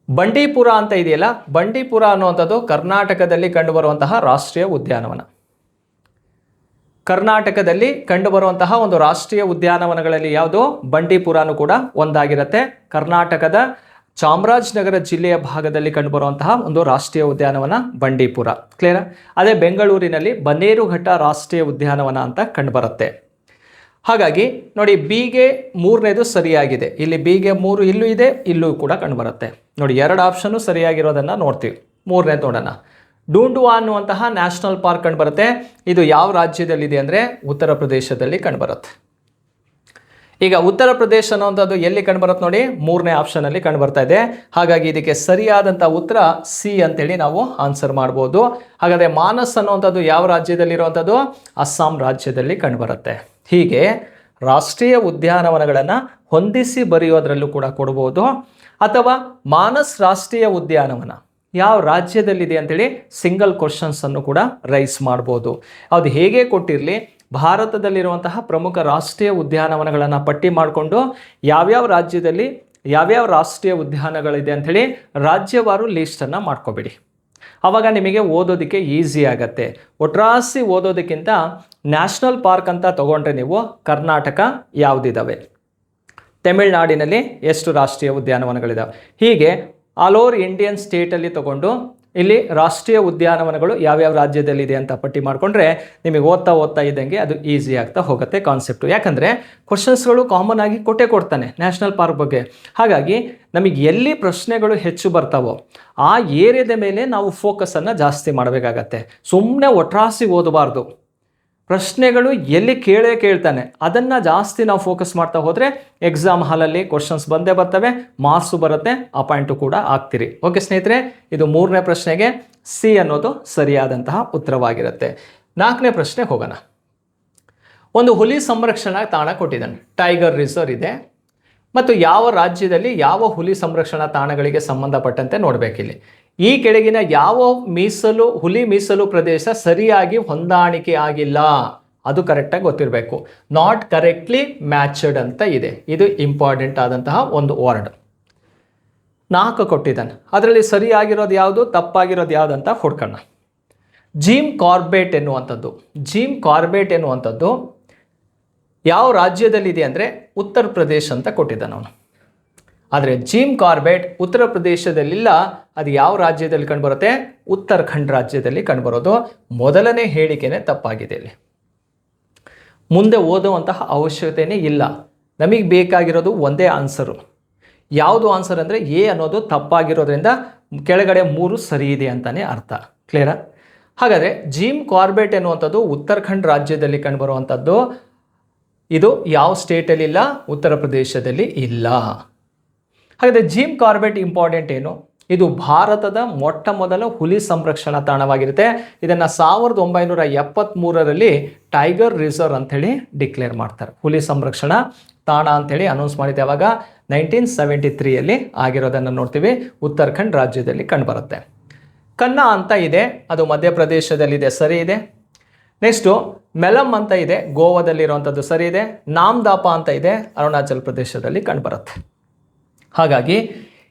ಬಂಡೀಪುರ ಅಂತ ಇದೆಯಲ್ಲ, ಬಂಡೀಪುರ ಅನ್ನುವಂಥದ್ದು ಕರ್ನಾಟಕದಲ್ಲಿ ಕಂಡುಬರುವಂತಹ ರಾಷ್ಟ್ರೀಯ ಉದ್ಯಾನವನ. ಕರ್ನಾಟಕದಲ್ಲಿ ಕಂಡುಬರುವಂತಹ ಒಂದು ರಾಷ್ಟ್ರೀಯ ಉದ್ಯಾನವನಗಳಲ್ಲಿ ಯಾವುದು? ಬಂಡೀಪುರನೂ ಕೂಡ ಒಂದಾಗಿರುತ್ತೆ. ಕರ್ನಾಟಕದ ಚಾಮರಾಜನಗರ ಜಿಲ್ಲೆಯ ಭಾಗದಲ್ಲಿ ಕಂಡುಬರುವಂತಹ ಒಂದು ರಾಷ್ಟ್ರೀಯ ಉದ್ಯಾನವನ ಬಂಡೀಪುರ. ಕ್ಲಿಯರ್? ಅದೇ ಬೆಂಗಳೂರಿನಲ್ಲಿ ಬನ್ನೇರುಘಟ್ಟ ರಾಷ್ಟ್ರೀಯ ಉದ್ಯಾನವನ ಅಂತ ಕಂಡುಬರುತ್ತೆ. ಹಾಗಾಗಿ ನೋಡಿ, ಬಿಗೆ 3ನೇದು ಸರಿಯಾಗಿದೆ. ಇಲ್ಲಿ ಬಿಗೆ 3 ಇಲ್ಲೂ ಇದೆ, ಇಲ್ಲೂ ಕೂಡ ಕಂಡುಬರುತ್ತೆ. ನೋಡಿ, 2 ಆಪ್ಷನ್ನು ಸರಿಯಾಗಿರೋದನ್ನು ನೋಡ್ತೀವಿ. 3ನೇದು ನೋಡೋಣ. ಡೂಂಡುವಾ ಅನ್ನುವಂತಹ ನ್ಯಾಷನಲ್ ಪಾರ್ಕ್ ಕಂಡುಬರುತ್ತೆ. ಇದು ಯಾವ ರಾಜ್ಯದಲ್ಲಿದೆ ಅಂದರೆ ಉತ್ತರ ಪ್ರದೇಶದಲ್ಲಿ ಕಂಡುಬರುತ್ತೆ. ಈಗ ಉತ್ತರ ಪ್ರದೇಶ ಅನ್ನುವಂಥದ್ದು ಎಲ್ಲಿ ಕಂಡುಬರುತ್ತೆ ನೋಡಿ? 3ನೇ ಆಪ್ಷನಲ್ಲಿ ಕಂಡುಬರ್ತಾ ಇದೆ. ಹಾಗಾಗಿ ಇದಕ್ಕೆ ಸರಿಯಾದಂಥ ಉತ್ತರ ಸಿ ಅಂತೇಳಿ ನಾವು ಆನ್ಸರ್ ಮಾಡ್ಬೋದು. ಹಾಗಾದರೆ ಮಾನಸ್ ಅನ್ನುವಂಥದ್ದು ಯಾವ ರಾಜ್ಯದಲ್ಲಿರುವಂಥದ್ದು? ಅಸ್ಸಾಂ ರಾಜ್ಯದಲ್ಲಿ ಕಂಡುಬರುತ್ತೆ. ಹೀಗೆ ರಾಷ್ಟ್ರೀಯ ಉದ್ಯಾನವನಗಳನ್ನು ಹೊಂದಿಸಿ ಬರೆಯೋದ್ರಲ್ಲೂ ಕೂಡ ಕೊಡ್ಬೋದು. ಅಥವಾ ಮಾನಸ್ ರಾಷ್ಟ್ರೀಯ ಉದ್ಯಾನವನ ಯಾವ ರಾಜ್ಯದಲ್ಲಿದೆ ಅಂತೇಳಿ ಸಿಂಗಲ್ ಕ್ವಶನ್ಸನ್ನು ಕೂಡ ರೈಸ್ ಮಾಡ್ಬೋದು. ಅದು ಹೇಗೆ ಕೊಟ್ಟಿರಲಿ, ಭಾರತದಲ್ಲಿರುವಂತಹ ಪ್ರಮುಖ ರಾಷ್ಟ್ರೀಯ ಉದ್ಯಾನವನಗಳನ್ನು ಪಟ್ಟಿ ಮಾಡಿಕೊಂಡು ಯಾವ್ಯಾವ ರಾಜ್ಯದಲ್ಲಿ ಯಾವ್ಯಾವ ರಾಷ್ಟ್ರೀಯ ಉದ್ಯಾನಗಳಿದೆ ಅಂಥೇಳಿ ರಾಜ್ಯವಾರು ಲೀಸ್ಟನ್ನು ಮಾಡ್ಕೋಬೇಡಿ. ಆವಾಗ ನಿಮಗೆ ಓದೋದಕ್ಕೆ ಈಸಿ ಆಗತ್ತೆ. ಒಟ್ರಾಸಿ ಓದೋದಕ್ಕಿಂತ ನ್ಯಾಷನಲ್ ಪಾರ್ಕ್ ಅಂತ ತಗೊಂಡ್ರೆ ನೀವು ಕರ್ನಾಟಕ ಯಾವುದಿದ್ದಾವೆ, ತಮಿಳುನಾಡಿನಲ್ಲಿ ಎಷ್ಟು ರಾಷ್ಟ್ರೀಯ ಉದ್ಯಾನವನಗಳಿದ್ದಾವೆ, ಹೀಗೆ ಆಲ್ ಓವರ್ ಇಂಡಿಯನ್ ಸ್ಟೇಟಲ್ಲಿ ತಗೊಂಡು ಇಲ್ಲಿ ರಾಷ್ಟ್ರೀಯ ಉದ್ಯಾನವನಗಳು ಯಾವ್ಯಾವ ರಾಜ್ಯದಲ್ಲಿದೆ ಅಂತ ಪಟ್ಟಿ ಮಾಡಿಕೊಂಡ್ರೆ ನಿಮಗೆ ಓದ್ತಾ ಇದ್ದಂಗೆ ಅದು ಈಸಿ ಆಗ್ತಾ ಹೋಗುತ್ತೆ ಕಾನ್ಸೆಪ್ಟು. ಯಾಕಂದರೆ ಕ್ವಶನ್ಸ್ಗಳು ಕಾಮನ್ ಆಗಿ ಕೊಡ್ತಾನೆ ನ್ಯಾಷನಲ್ ಪಾರ್ಕ್ ಬಗ್ಗೆ. ಹಾಗಾಗಿ ನಮಗೆ ಎಲ್ಲಿ ಪ್ರಶ್ನೆಗಳು ಹೆಚ್ಚು ಬರ್ತಾವೋ ಆ ಏರಿಯಾದ ಮೇಲೆ ನಾವು ಫೋಕಸನ್ನು ಜಾಸ್ತಿ ಮಾಡಬೇಕಾಗತ್ತೆ. ಸುಮ್ಮನೆ ಒಟ್ರಾಸಿ ಓದಬಾರ್ದು. ಪ್ರಶ್ನೆಗಳು ಎಲ್ಲಿ ಕೇಳ್ತಾನೆ ಅದನ್ನು ಜಾಸ್ತಿ ನಾವು ಫೋಕಸ್ ಮಾಡ್ತಾ ಹೋದರೆ ಎಕ್ಸಾಮ್ ಹಾಲಲ್ಲಿ ಕ್ವಶನ್ಸ್ ಬಂದೇ ಬರ್ತವೆ, ಮಾರ್ಕ್ಸು ಬರುತ್ತೆ, ಅಪಾಯಿಂಟು ಕೂಡ ಆಗ್ತೀರಿ. ಓಕೆ ಸ್ನೇಹಿತರೆ, ಇದು 3ನೇ ಪ್ರಶ್ನೆಗೆ ಸಿ ಅನ್ನೋದು ಸರಿಯಾದಂತಹ ಉತ್ತರವಾಗಿರುತ್ತೆ. 4ನೇ ಪ್ರಶ್ನೆ ಹೋಗೋಣ. ಒಂದು ಹುಲಿ ಸಂರಕ್ಷಣಾ ತಾಣ ಕೊಟ್ಟಿದ್ದಾನೆ, ಟೈಗರ್ ರಿಸರ್ವ್ ಇದೆ, ಮತ್ತು ಯಾವ ರಾಜ್ಯದಲ್ಲಿ ಯಾವ ಹುಲಿ ಸಂರಕ್ಷಣಾ ತಾಣಗಳಿಗೆ ಸಂಬಂಧಪಟ್ಟಂತೆ ನೋಡಬೇಕಿಲ್ಲಿ. ಈ ಕೆಳಗಿನ ಯಾವ ಹುಲಿ ಮೀಸಲು ಪ್ರದೇಶ ಸರಿಯಾಗಿ ಹೊಂದಾಣಿಕೆ ಆಗಿಲ್ಲ, ಅದು ಕರೆಕ್ಟಾಗಿ ಗೊತ್ತಿರಬೇಕು. ನಾಟ್ ಕರೆಕ್ಟ್ಲಿ ಮ್ಯಾಚ್ಡ್ ಅಂತ ಇದೆ, ಇದು ಇಂಪಾರ್ಟೆಂಟ್ ಆದಂತಹ ಒಂದು ವರ್ಡ್. 4 ಕೊಟ್ಟಿದ್ದಾನೆ, ಅದರಲ್ಲಿ ಸರಿಯಾಗಿರೋದು ಯಾವುದು, ತಪ್ಪಾಗಿರೋದು ಯಾವುದು ಅಂತ ಹುಡ್ಕೋಣ. ಜಿಮ್ ಕಾರ್ಬೆಟ್ ಎನ್ನುವಂಥದ್ದು ಯಾವ ರಾಜ್ಯದಲ್ಲಿದೆ ಅಂದರೆ ಉತ್ತರ ಪ್ರದೇಶ ಅಂತ ಕೊಟ್ಟಿದ್ದಾನೆ ಅವನು. ಆದರೆ ಜಿಮ್ ಕಾರ್ಬೆಟ್ ಉತ್ತರ ಪ್ರದೇಶದಲ್ಲಿಲ್ಲ, ಅದು ಯಾವ ರಾಜ್ಯದಲ್ಲಿ ಕಂಡುಬರುತ್ತೆ, ಉತ್ತರಾಖಂಡ್ ರಾಜ್ಯದಲ್ಲಿ ಕಂಡುಬರೋದು. ಮೊದಲನೇ ಹೇಳಿಕೆನೇ ತಪ್ಪಾಗಿದೆ. ಇಲ್ಲಿ ಮುಂದೆ ಓದುವಂತಹ ಅವಶ್ಯಕತೆಯೇ ಇಲ್ಲ. ನಮಗೆ ಬೇಕಾಗಿರೋದು ಒಂದೇ ಆನ್ಸರು. ಯಾವುದು ಆನ್ಸರ್ ಅಂದರೆ ಎ ಅನ್ನೋದು ತಪ್ಪಾಗಿರೋದ್ರಿಂದ ಕೆಳಗಡೆ 3 ಸರಿ ಇದೆ ಅಂತಲೇ ಅರ್ಥ. ಕ್ಲಿಯರಾ? ಹಾಗಾದರೆ ಜಿಮ್ ಕಾರ್ಬೆಟ್ ಎನ್ನುವಂಥದ್ದು ಉತ್ತರಾಖಂಡ್ ರಾಜ್ಯದಲ್ಲಿ ಕಂಡುಬರುವಂಥದ್ದು. ಇದು ಯಾವ ಸ್ಟೇಟಲ್ಲಿ ಇಲ್ಲ, ಉತ್ತರ ಪ್ರದೇಶದಲ್ಲಿ ಇಲ್ಲ. ಹಾಗಾದರೆ ಜಿಮ್ ಕಾರ್ಬೆಟ್ ಇಂಪಾರ್ಟೆಂಟ್ ಏನು, ಇದು ಭಾರತದ ಮೊಟ್ಟ ಮೊದಲ ಹುಲಿ ಸಂರಕ್ಷಣಾ ತಾಣವಾಗಿರುತ್ತೆ. ಇದನ್ನು 1973ರಲ್ಲಿ ಟೈಗರ್ ರಿಸರ್ವ್ ಅಂಥೇಳಿ ಡಿಕ್ಲೇರ್ ಮಾಡ್ತಾರೆ. ಹುಲಿ ಸಂರಕ್ಷಣಾ ತಾಣ ಅಂಥೇಳಿ ಅನೌನ್ಸ್ ಮಾಡಿದೆ. ಆವಾಗ 1973ಯಲ್ಲಿ ಆಗಿರೋದನ್ನು ನೋಡ್ತೀವಿ. ಉತ್ತರಾಖಂಡ್ ರಾಜ್ಯದಲ್ಲಿ ಕಂಡುಬರುತ್ತೆ. ಕನ್ನಾ ಅಂತ ಇದೆ, ಅದು ಮಧ್ಯಪ್ರದೇಶದಲ್ಲಿದೆ, ಸರಿ ಇದೆ. ನೆಕ್ಸ್ಟು ಮೆಲಮ್ ಅಂತ ಇದೆ, ಗೋವಾದಲ್ಲಿರುವಂಥದ್ದು ಸರಿ ಇದೆ. ನಾಮ್ದಾಪ ಅಂತ ಇದೆ, ಅರುಣಾಚಲ್ ಪ್ರದೇಶದಲ್ಲಿ ಕಂಡುಬರುತ್ತೆ. ಹಾಗಾಗಿ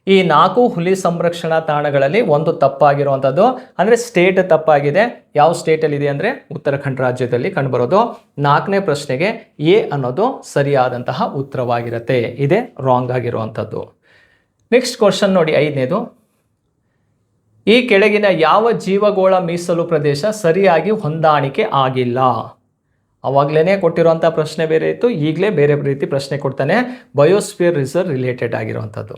ಈ 4 ಹುಲಿ ಸಂರಕ್ಷಣಾ ತಾಣಗಳಲ್ಲಿ ಒಂದು ತಪ್ಪಾಗಿರುವಂಥದ್ದು, ಅಂದರೆ ಸ್ಟೇಟ್ ತಪ್ಪಾಗಿದೆ. ಯಾವ ಸ್ಟೇಟಲ್ಲಿ ಇದೆ ಅಂದರೆ ಉತ್ತರಾಖಂಡ್ ರಾಜ್ಯದಲ್ಲಿ ಕಂಡುಬರೋದು. 4ನೇ ಪ್ರಶ್ನೆಗೆ ಎ ಅನ್ನೋದು ಸರಿಯಾದಂತಹ ಉತ್ತರವಾಗಿರುತ್ತೆ, ಇದೇ ರಾಂಗ್ ಆಗಿರುವಂಥದ್ದು. ನೆಕ್ಸ್ಟ್ ಕ್ವಶನ್ ನೋಡಿ, 5ನೇದು. ಈ ಕೆಳಗಿನ ಯಾವ ಜೀವಗೋಳ ಮೀಸಲು ಪ್ರದೇಶ ಸರಿಯಾಗಿ ಹೊಂದಾಣಿಕೆ ಆಗಿಲ್ಲ? ಅವಾಗಲೇ ಕೊಟ್ಟಿರುವಂಥ ಪ್ರಶ್ನೆ ಬೇರೆ ಇತ್ತು, ಈಗಲೇ ಬೇರೆ ರೀತಿ ಪ್ರಶ್ನೆ ಕೊಡ್ತಾನೆ. ಬಯೋಸ್ಫಿಯರ್ ರಿಸರ್ವ್ ರಿಲೇಟೆಡ್ ಆಗಿರುವಂಥದ್ದು.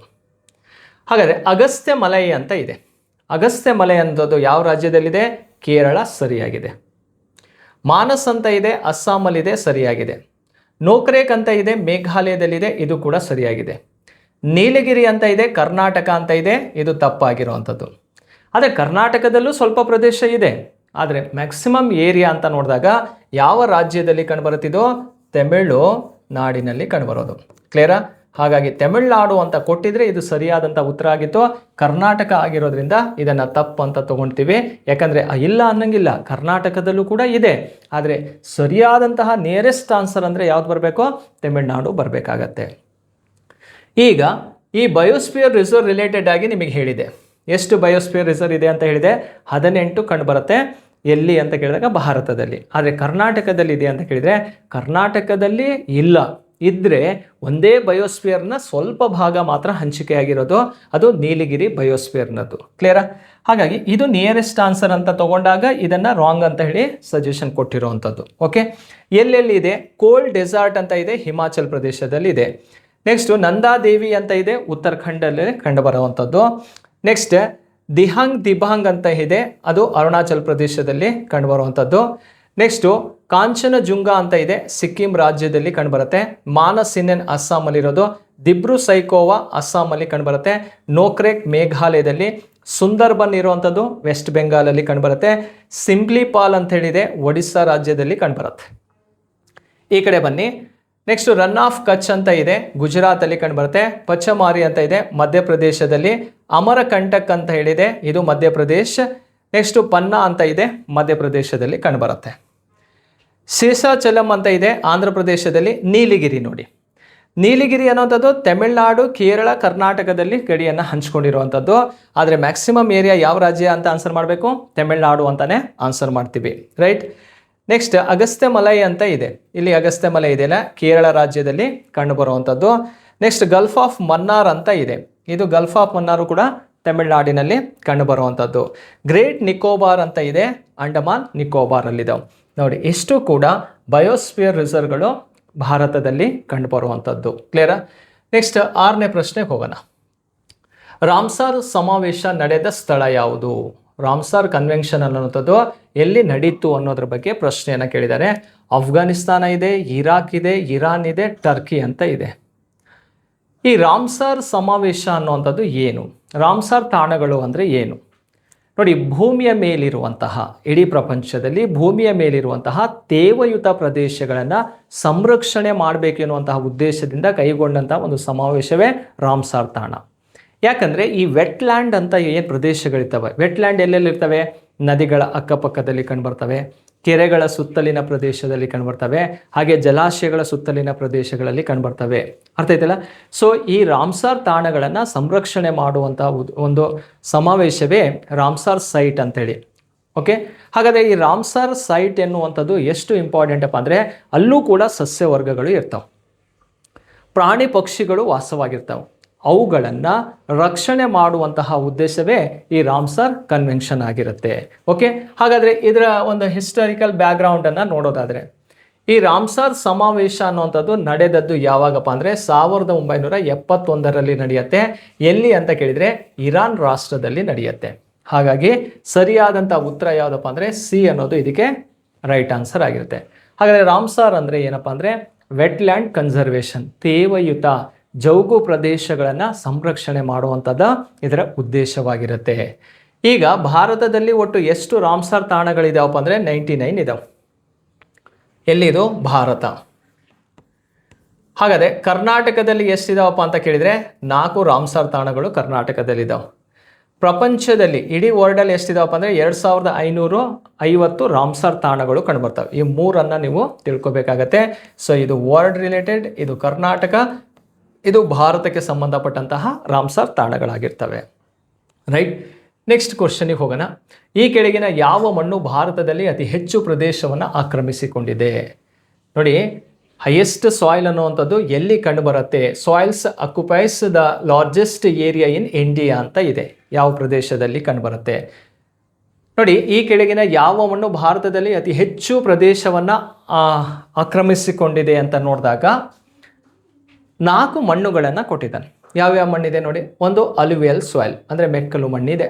ಹಾಗಾದರೆ ಅಗಸ್ತ್ಯ ಮಲೈ ಅಂತ ಇದೆ. ಅಗಸ್ತ್ಯ ಮಲೈ ಅನ್ನೋದು ಯಾವ ರಾಜ್ಯದಲ್ಲಿದೆ? ಕೇರಳ, ಸರಿಯಾಗಿದೆ. ಮಾನಸ್ ಅಂತ ಇದೆ, ಅಸ್ಸಾಮಲ್ಲಿದೆ, ಸರಿಯಾಗಿದೆ. ನೋಕ್ರೇಕ್ ಅಂತ ಇದೆ, ಮೇಘಾಲಯದಲ್ಲಿದೆ, ಇದು ಕೂಡ ಸರಿಯಾಗಿದೆ. ನೀಲಗಿರಿ ಅಂತ ಇದೆ, ಕರ್ನಾಟಕ ಅಂತ ಇದೆ, ಇದು ತಪ್ಪಾಗಿರುವಂಥದ್ದು. ಆದರೆ ಕರ್ನಾಟಕದಲ್ಲೂ ಸ್ವಲ್ಪ ಪ್ರದೇಶ ಇದೆ, ಆದರೆ ಮ್ಯಾಕ್ಸಿಮಮ್ ಏರಿಯಾ ಅಂತ ನೋಡಿದಾಗ ಯಾವ ರಾಜ್ಯದಲ್ಲಿ ಕಂಡುಬರುತ್ತಿದೋ ತಮಿಳುನಾಡಿನಲ್ಲಿ ಕಂಡುಬರೋದು. ಕ್ಲಿಯರಾ? ಹಾಗಾಗಿ ತಮಿಳುನಾಡು ಅಂತ ಕೊಟ್ಟಿದ್ರೆ ಇದು ಸರಿಯಾದಂಥ ಉತ್ತರ ಆಗಿತ್ತು. ಕರ್ನಾಟಕ ಆಗಿರೋದ್ರಿಂದ ಇದನ್ನು ತಪ್ಪು ಅಂತ ತೊಗೊಳ್ತೀವಿ. ಯಾಕಂದರೆ ಇಲ್ಲ ಅನ್ನಂಗಿಲ್ಲ, ಕರ್ನಾಟಕದಲ್ಲೂ ಕೂಡ ಇದೆ. ಆದರೆ ಸರಿಯಾದಂತಹ ನಿಯರೆಸ್ಟ್ ಆನ್ಸರ್ ಅಂದರೆ ಯಾವ್ದು ಬರಬೇಕು? ತಮಿಳುನಾಡು ಬರಬೇಕಾಗತ್ತೆ. ಈಗ ಈ ಬಯೋಸ್ಫಿಯರ್ ರಿಸರ್ವ್ ರಿಲೇಟೆಡ್ ಆಗಿ ನಿಮಗೆ ಹೇಳಿದೆ. ಎಷ್ಟು ಬಯೋಸ್ಫಿಯರ್ ರಿಸರ್ವ್ ಇದೆ ಅಂತ ಹೇಳಿದೆ? 18 ಕಂಡುಬರುತ್ತೆ. ಎಲ್ಲಿ ಅಂತ ಕೇಳಿದಾಗ ಭಾರತದಲ್ಲಿ. ಆದರೆ ಕರ್ನಾಟಕದಲ್ಲಿ ಇದೆ ಅಂತ ಕೇಳಿದರೆ ಕರ್ನಾಟಕದಲ್ಲಿ ಇಲ್ಲ. ಇದ್ದರೆ ಒಂದೇ ಬಯೋಸ್ಫಿಯರ್ನ ಸ್ವಲ್ಪ ಭಾಗ ಮಾತ್ರ ಹಂಚಿಕೆಯಾಗಿರೋದು, ಅದು ನೀಲಗಿರಿ ಬಯೋಸ್ಫಿಯರ್ನದ್ದು. ಕ್ಲಿಯರಾ? ಹಾಗಾಗಿ ಇದು ನಿಯರೆಸ್ಟ್ ಆನ್ಸರ್ ಅಂತ ತಗೊಂಡಾಗ ಇದನ್ನು ರಾಂಗ್ ಅಂತ ಹೇಳಿ ಸಜೆಷನ್ ಕೊಟ್ಟಿರುವಂಥದ್ದು. ಓಕೆ, ಎಲ್ಲೆಲ್ಲಿ ಇದೆ? ಕೋಲ್ಡ್ ಡೆಸಾರ್ಟ್ ಅಂತ ಇದೆ, ಹಿಮಾಚಲ್ ಪ್ರದೇಶದಲ್ಲಿ ಇದೆ. ನೆಕ್ಸ್ಟು ನಂದಾದೇವಿ ಅಂತ ಇದೆ, ಉತ್ತರಾಖಂಡಲ್ಲಿ ಕಂಡುಬರುವಂಥದ್ದು. ನೆಕ್ಸ್ಟ್ ದಿಬಾಂಗ್ ಅಂತ ಇದೆ, ಅದು ಅರುಣಾಚಲ್ ಪ್ರದೇಶದಲ್ಲಿ ಕಂಡುಬರುವಂಥದ್ದು. ನೆಕ್ಸ್ಟು ಕಾಂಚನಜುಂಗ ಅಂತ ಇದೆ, ಸಿಕ್ಕಿಂ ರಾಜ್ಯದಲ್ಲಿ ಕಂಡುಬರುತ್ತೆ. ಮಾನಸ್ ಇನ್ನೆನ್ ಅಸ್ಸಾಮಲ್ಲಿರೋದು. ದಿಬ್ರು ಸೈಕೋವಾ ಅಸ್ಸಾಮಲ್ಲಿ ಕಂಡುಬರುತ್ತೆ. ನೋಕ್ರೇಕ್ ಮೇಘಾಲಯದಲ್ಲಿ. ಸುಂದರ್ಬನ್ ಇರುವಂಥದ್ದು ವೆಸ್ಟ್ ಬೆಂಗಾಲಲ್ಲಿ ಕಂಡುಬರುತ್ತೆ. ಸಿಂಪ್ಲಿಪಾಲ್ ಅಂತ ಹೇಳಿದೆ, ಒಡಿಸ್ಸಾ ರಾಜ್ಯದಲ್ಲಿ ಕಂಡುಬರುತ್ತೆ. ಈ ಕಡೆ ಬನ್ನಿ. ನೆಕ್ಸ್ಟ್ ರನ್ ಆಫ್ ಕಚ್ ಅಂತ ಇದೆ, ಗುಜರಾತಲ್ಲಿ ಕಂಡುಬರುತ್ತೆ. ಪಚಮಾರಿ ಅಂತ ಇದೆ, ಮಧ್ಯಪ್ರದೇಶದಲ್ಲಿ. ಅಮರಕಂಟಕ್ ಅಂತ ಹೇಳಿದೆ, ಇದು ಮಧ್ಯಪ್ರದೇಶ್. ನೆಕ್ಸ್ಟು ಪನ್ನಾ ಅಂತ ಇದೆ, ಮಧ್ಯಪ್ರದೇಶದಲ್ಲಿ ಕಂಡುಬರುತ್ತೆ. ಶೇಷಾಚಲಂ ಅಂತ ಇದೆ ಆಂಧ್ರ ಪ್ರದೇಶದಲ್ಲಿ. ನೀಲಗಿರಿ ನೋಡಿ, ನೀಲಗಿರಿ ಅನ್ನೋಂಥದ್ದು ತಮಿಳುನಾಡು, ಕೇರಳ, ಕರ್ನಾಟಕದಲ್ಲಿ ಗಡಿಯನ್ನು ಹಂಚ್ಕೊಂಡಿರುವಂಥದ್ದು. ಆದರೆ ಮ್ಯಾಕ್ಸಿಮಮ್ ಏರಿಯಾ ಯಾವ ರಾಜ್ಯ ಅಂತ ಆನ್ಸರ್ ಮಾಡಬೇಕು? ತಮಿಳುನಾಡು ಅಂತಾನೆ ಆನ್ಸರ್ ಮಾಡ್ತೀವಿ, ರೈಟ್. ನೆಕ್ಸ್ಟ್ ಅಗಸ್ತ್ಯ ಮಲೈ ಅಂತ ಇದೆ. ಇಲ್ಲಿ ಅಗಸ್ತ್ಯ ಮಲೈ ಇದೆಯಲ್ಲ, ಕೇರಳ ರಾಜ್ಯದಲ್ಲಿ ಕಂಡುಬರುವಂಥದ್ದು. ನೆಕ್ಸ್ಟ್ ಗಲ್ಫ್ ಆಫ್ ಮನ್ನಾರ್ ಅಂತ ಇದೆ. ಇದು ಗಲ್ಫ್ ಆಫ್ ಮನ್ನಾರು ಕೂಡ ತಮಿಳುನಾಡಿನಲ್ಲಿ ಕಂಡುಬರುವಂಥದ್ದು. ಗ್ರೇಟ್ ನಿಕೋಬಾರ್ ಅಂತ ಇದೆ, ಅಂಡಮಾನ್ ನಿಕೋಬಾರ್ ಅಲ್ಲಿದ್ದಾವೆ ನೋಡಿ. ಎಷ್ಟು ಕೂಡ ಬಯೋಸ್ಫಿಯರ್ ರಿಸರ್ವ್ಗಳು ಭಾರತದಲ್ಲಿ ಕಂಡುಬರುವಂಥದ್ದು. ಕ್ಲಿಯರಾ? ನೆಕ್ಸ್ಟ್ 6ನೇ ಪ್ರಶ್ನೆಗೆ ಹೋಗೋಣ. ರಾಮ್ಸಾರ್ ಸಮಾವೇಶ ನಡೆದ ಸ್ಥಳ ಯಾವುದು? ರಾಮ್ಸಾರ್ ಕನ್ವೆನ್ಷನ್ ಅನ್ನುವಂಥದ್ದು ಎಲ್ಲಿ ನಡೀತು ಅನ್ನೋದ್ರ ಬಗ್ಗೆ ಪ್ರಶ್ನೆಯನ್ನು ಕೇಳಿದ್ದಾರೆ. ಅಫ್ಘಾನಿಸ್ತಾನ ಇದೆ, ಇರಾಕ್ ಇದೆ, ಇರಾನ್ ಇದೆ, ಟರ್ಕಿ ಅಂತ ಇದೆ. ಈ ರಾಮ್ಸಾರ್ ಸಮಾವೇಶ ಅನ್ನುವಂಥದ್ದು ಏನು? ರಾಮ್ಸಾರ್ ತಾಣಗಳು ಅಂದರೆ ಏನು ನೋಡಿ? ಭೂಮಿಯ ಮೇಲಿರುವಂತಹ, ಇಡೀ ಪ್ರಪಂಚದಲ್ಲಿ ಭೂಮಿಯ ಮೇಲಿರುವಂತಹ ತೇವಯುತ ಪ್ರದೇಶಗಳನ್ನು ಸಂರಕ್ಷಣೆ ಮಾಡಬೇಕು ಎನ್ನುವಂತಹ ಉದ್ದೇಶದಿಂದ ಕೈಗೊಂಡಂತಹ ಒಂದು ಸಮಾವೇಶವೇ ರಾಮ್ಸಾರ್ ತಾಣ. ಯಾಕಂದರೆ ಈ ವೆಟ್ಲ್ಯಾಂಡ್ ಅಂತ ಏನು ಪ್ರದೇಶಗಳಿರ್ತವೆ, ವೆಟ್ಲ್ಯಾಂಡ್ ಎಲ್ಲೆಲ್ಲಿರ್ತವೆ? ನದಿಗಳ ಅಕ್ಕಪಕ್ಕದಲ್ಲಿ ಕಂಡುಬರ್ತವೆ, ಕೆರೆಗಳ ಸುತ್ತಲಿನ ಪ್ರದೇಶದಲ್ಲಿ ಕಂಡುಬರ್ತವೆ, ಹಾಗೆ ಜಲಾಶಯಗಳ ಸುತ್ತಲಿನ ಪ್ರದೇಶಗಳಲ್ಲಿ ಕಂಡುಬರ್ತವೆ. ಅರ್ಥ ಆಯ್ತಲ್ಲ? ಸೊ ಈ ರಾಮ್ಸಾರ್ ತಾಣಗಳನ್ನು ಸಂರಕ್ಷಣೆ ಮಾಡುವಂಥ ಒಂದು ಸಮಾವೇಶವೇ ರಾಮ್ಸಾರ್ ಸೈಟ್ ಅಂತೇಳಿ. ಓಕೆ, ಹಾಗಾದರೆ ಈ ರಾಮ್ಸಾರ್ ಸೈಟ್ ಎನ್ನುವಂಥದ್ದು ಎಷ್ಟು ಇಂಪಾರ್ಟೆಂಟಪ್ಪ ಅಂದರೆ ಅಲ್ಲೂ ಕೂಡ ಸಸ್ಯವರ್ಗಗಳು ಇರ್ತಾವೆ, ಪ್ರಾಣಿ ಪಕ್ಷಿಗಳು ವಾಸವಾಗಿರ್ತಾವೆ. ಅವುಗಳನ್ನು ರಕ್ಷಣೆ ಮಾಡುವಂತಹ ಉದ್ದೇಶವೇ ಈ ರಾಮ್ಸಾರ್ ಕನ್ವೆನ್ಷನ್ ಆಗಿರುತ್ತೆ. ಓಕೆ, ಹಾಗಾದರೆ ಇದರ ಒಂದು ಹಿಸ್ಟಾರಿಕಲ್ ಬ್ಯಾಕ್ಗ್ರೌಂಡನ್ನು ನೋಡೋದಾದರೆ, ಈ ರಾಮ್ಸಾರ್ ಸಮಾವೇಶ ಅನ್ನುವಂಥದ್ದು ನಡೆದದ್ದು ಯಾವಾಗಪ್ಪ ಅಂದರೆ 1971ರಲ್ಲಿ ನಡೆಯುತ್ತೆ. ಎಲ್ಲಿ ಅಂತ ಕೇಳಿದರೆ ಇರಾನ್ ರಾಷ್ಟ್ರದಲ್ಲಿ ನಡೆಯುತ್ತೆ. ಹಾಗಾಗಿ ಸರಿಯಾದಂಥ ಉತ್ತರ ಯಾವುದಪ್ಪ ಅಂದರೆ ಸಿ ಅನ್ನೋದು ಇದಕ್ಕೆ ರೈಟ್ ಆನ್ಸರ್ ಆಗಿರುತ್ತೆ. ಹಾಗಾದರೆ ರಾಮ್ಸಾರ್ ಅಂದರೆ ಏನಪ್ಪ ಅಂದರೆ ವೆಟ್ಲ್ಯಾಂಡ್ ಕನ್ಸರ್ವೇಷನ್, ತೇವಯುತ ಜೌಗು ಪ್ರದೇಶಗಳನ್ನು ಸಂರಕ್ಷಣೆ ಮಾಡುವಂಥದ್ದು ಇದರ ಉದ್ದೇಶವಾಗಿರುತ್ತೆ. ಈಗ ಭಾರತದಲ್ಲಿ ಒಟ್ಟು ಎಷ್ಟು ರಾಮ್ಸಾರ್ ತಾಣಗಳಿದಾವಪ್ಪ ಅಂದರೆ 99 ಇದಾವೆ. ಎಲ್ಲಿದು? ಭಾರತ. ಹಾಗಾದರೆ ಕರ್ನಾಟಕದಲ್ಲಿ ಎಷ್ಟಿದಾವಪ್ಪ ಅಂತ ಕೇಳಿದರೆ 4 ರಾಮ್ಸಾರ್ ತಾಣಗಳು ಕರ್ನಾಟಕದಲ್ಲಿದ್ದಾವೆ. ಪ್ರಪಂಚದಲ್ಲಿ ಇಡೀ ವರ್ಲ್ಡಲ್ಲಿ ಎಷ್ಟಿದಾವಪ್ಪ ಅಂದರೆ 2550 ರಾಮ್ಸಾರ್ ತಾಣಗಳು ಕಂಡುಬರ್ತವೆ. ಈ 3ಅನ್ನು ನೀವು ತಿಳ್ಕೊಬೇಕಾಗತ್ತೆ. ಸೊ ಇದು ವರ್ಲ್ಡ್ ರಿಲೇಟೆಡ್, ಇದು ಕರ್ನಾಟಕ, ಇದು ಭಾರತಕ್ಕೆ ಸಂಬಂಧಪಟ್ಟಂತಹ ರಾಮ್ಸಾರ್ ತಾಣಗಳಾಗಿರ್ತವೆ, ರೈಟ್. ನೆಕ್ಸ್ಟ್ ಕ್ವಶನಿಗೆ ಹೋಗೋಣ. ಈ ಕೆಳಗಿನ ಯಾವ ಮಣ್ಣು ಭಾರತದಲ್ಲಿ ಅತಿ ಹೆಚ್ಚು ಪ್ರದೇಶವನ್ನು ಆಕ್ರಮಿಸಿಕೊಂಡಿದೆ? ನೋಡಿ, ಹೈಯೆಸ್ಟ್ ಸಾಯಿಲ್ ಅನ್ನುವಂಥದ್ದು ಎಲ್ಲಿ ಕಂಡುಬರುತ್ತೆ? Soils occupies the largest area in India ಅಂತ ಇದೆ. ಯಾವ ಪ್ರದೇಶದಲ್ಲಿ ಕಂಡುಬರುತ್ತೆ ನೋಡಿ? ಈ ಕೆಳಗಿನ ಯಾವ ಮಣ್ಣು ಭಾರತದಲ್ಲಿ ಅತಿ ಹೆಚ್ಚು ಪ್ರದೇಶವನ್ನು ಆಕ್ರಮಿಸಿಕೊಂಡಿದೆ ಅಂತ ನೋಡಿದಾಗ 4 ಮಣ್ಣುಗಳನ್ನು ಕೊಟ್ಟಿದ್ದಾನೆ. ಯಾವ್ಯಾವ ಮಣ್ಣಿದೆ ನೋಡಿ? ಒಂದು ಅಲ್ಯುವಿಯಲ್ ಸಾಯಿಲ್ ಅಂದರೆ ಮೆಕ್ಕಲು ಮಣ್ಣಿದೆ,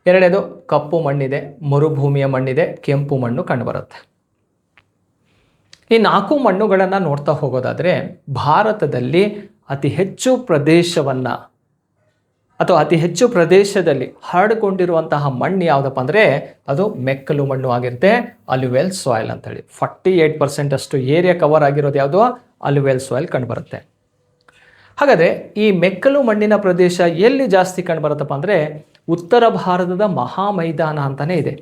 ಎರಡನೇದು ಕಪ್ಪು ಮಣ್ಣಿದೆ, ಮರುಭೂಮಿಯ ಮಣ್ಣಿದೆ, ಕೆಂಪು ಮಣ್ಣು ಕಂಡುಬರುತ್ತೆ. ಈ 4 ಮಣ್ಣುಗಳನ್ನು ನೋಡ್ತಾ ಹೋಗೋದಾದರೆ ಭಾರತದಲ್ಲಿ ಅತಿ ಹೆಚ್ಚು ಪ್ರದೇಶವನ್ನು ಅಥವಾ ಅತಿ ಹೆಚ್ಚು ಪ್ರದೇಶದಲ್ಲಿ ಹರಡಿಕೊಂಡಿರುವಂತಹ ಮಣ್ಣು ಯಾವುದಪ್ಪ ಅಂದರೆ ಅದು ಮೆಕ್ಕಲು ಮಣ್ಣು ಆಗಿರುತ್ತೆ, ಅಲ್ಯುವಿಯಲ್ ಸಾಯಿಲ್ ಅಂತೇಳಿ. 48% ಅಷ್ಟು ಏರಿಯಾ ಕವರ್ ಆಗಿರೋದು ಯಾವುದು? ಅಲ್ಯುವಿಯಲ್ ಸಾಯಿಲ್ ಕಂಡುಬರುತ್ತೆ. ಹಾಗಾದರೆ ಈ ಮೆಕ್ಕಲು ಮಣ್ಣಿನ ಪ್ರದೇಶ ಎಲ್ಲಿ ಜಾಸ್ತಿ ಕಂಡುಬರುತ್ತಪ್ಪ ಅಂದರೆ ಉತ್ತರ ಭಾರತದ ಮಹಾ ಮೈದಾನ ಅಂತಲೇ ಇದೆ,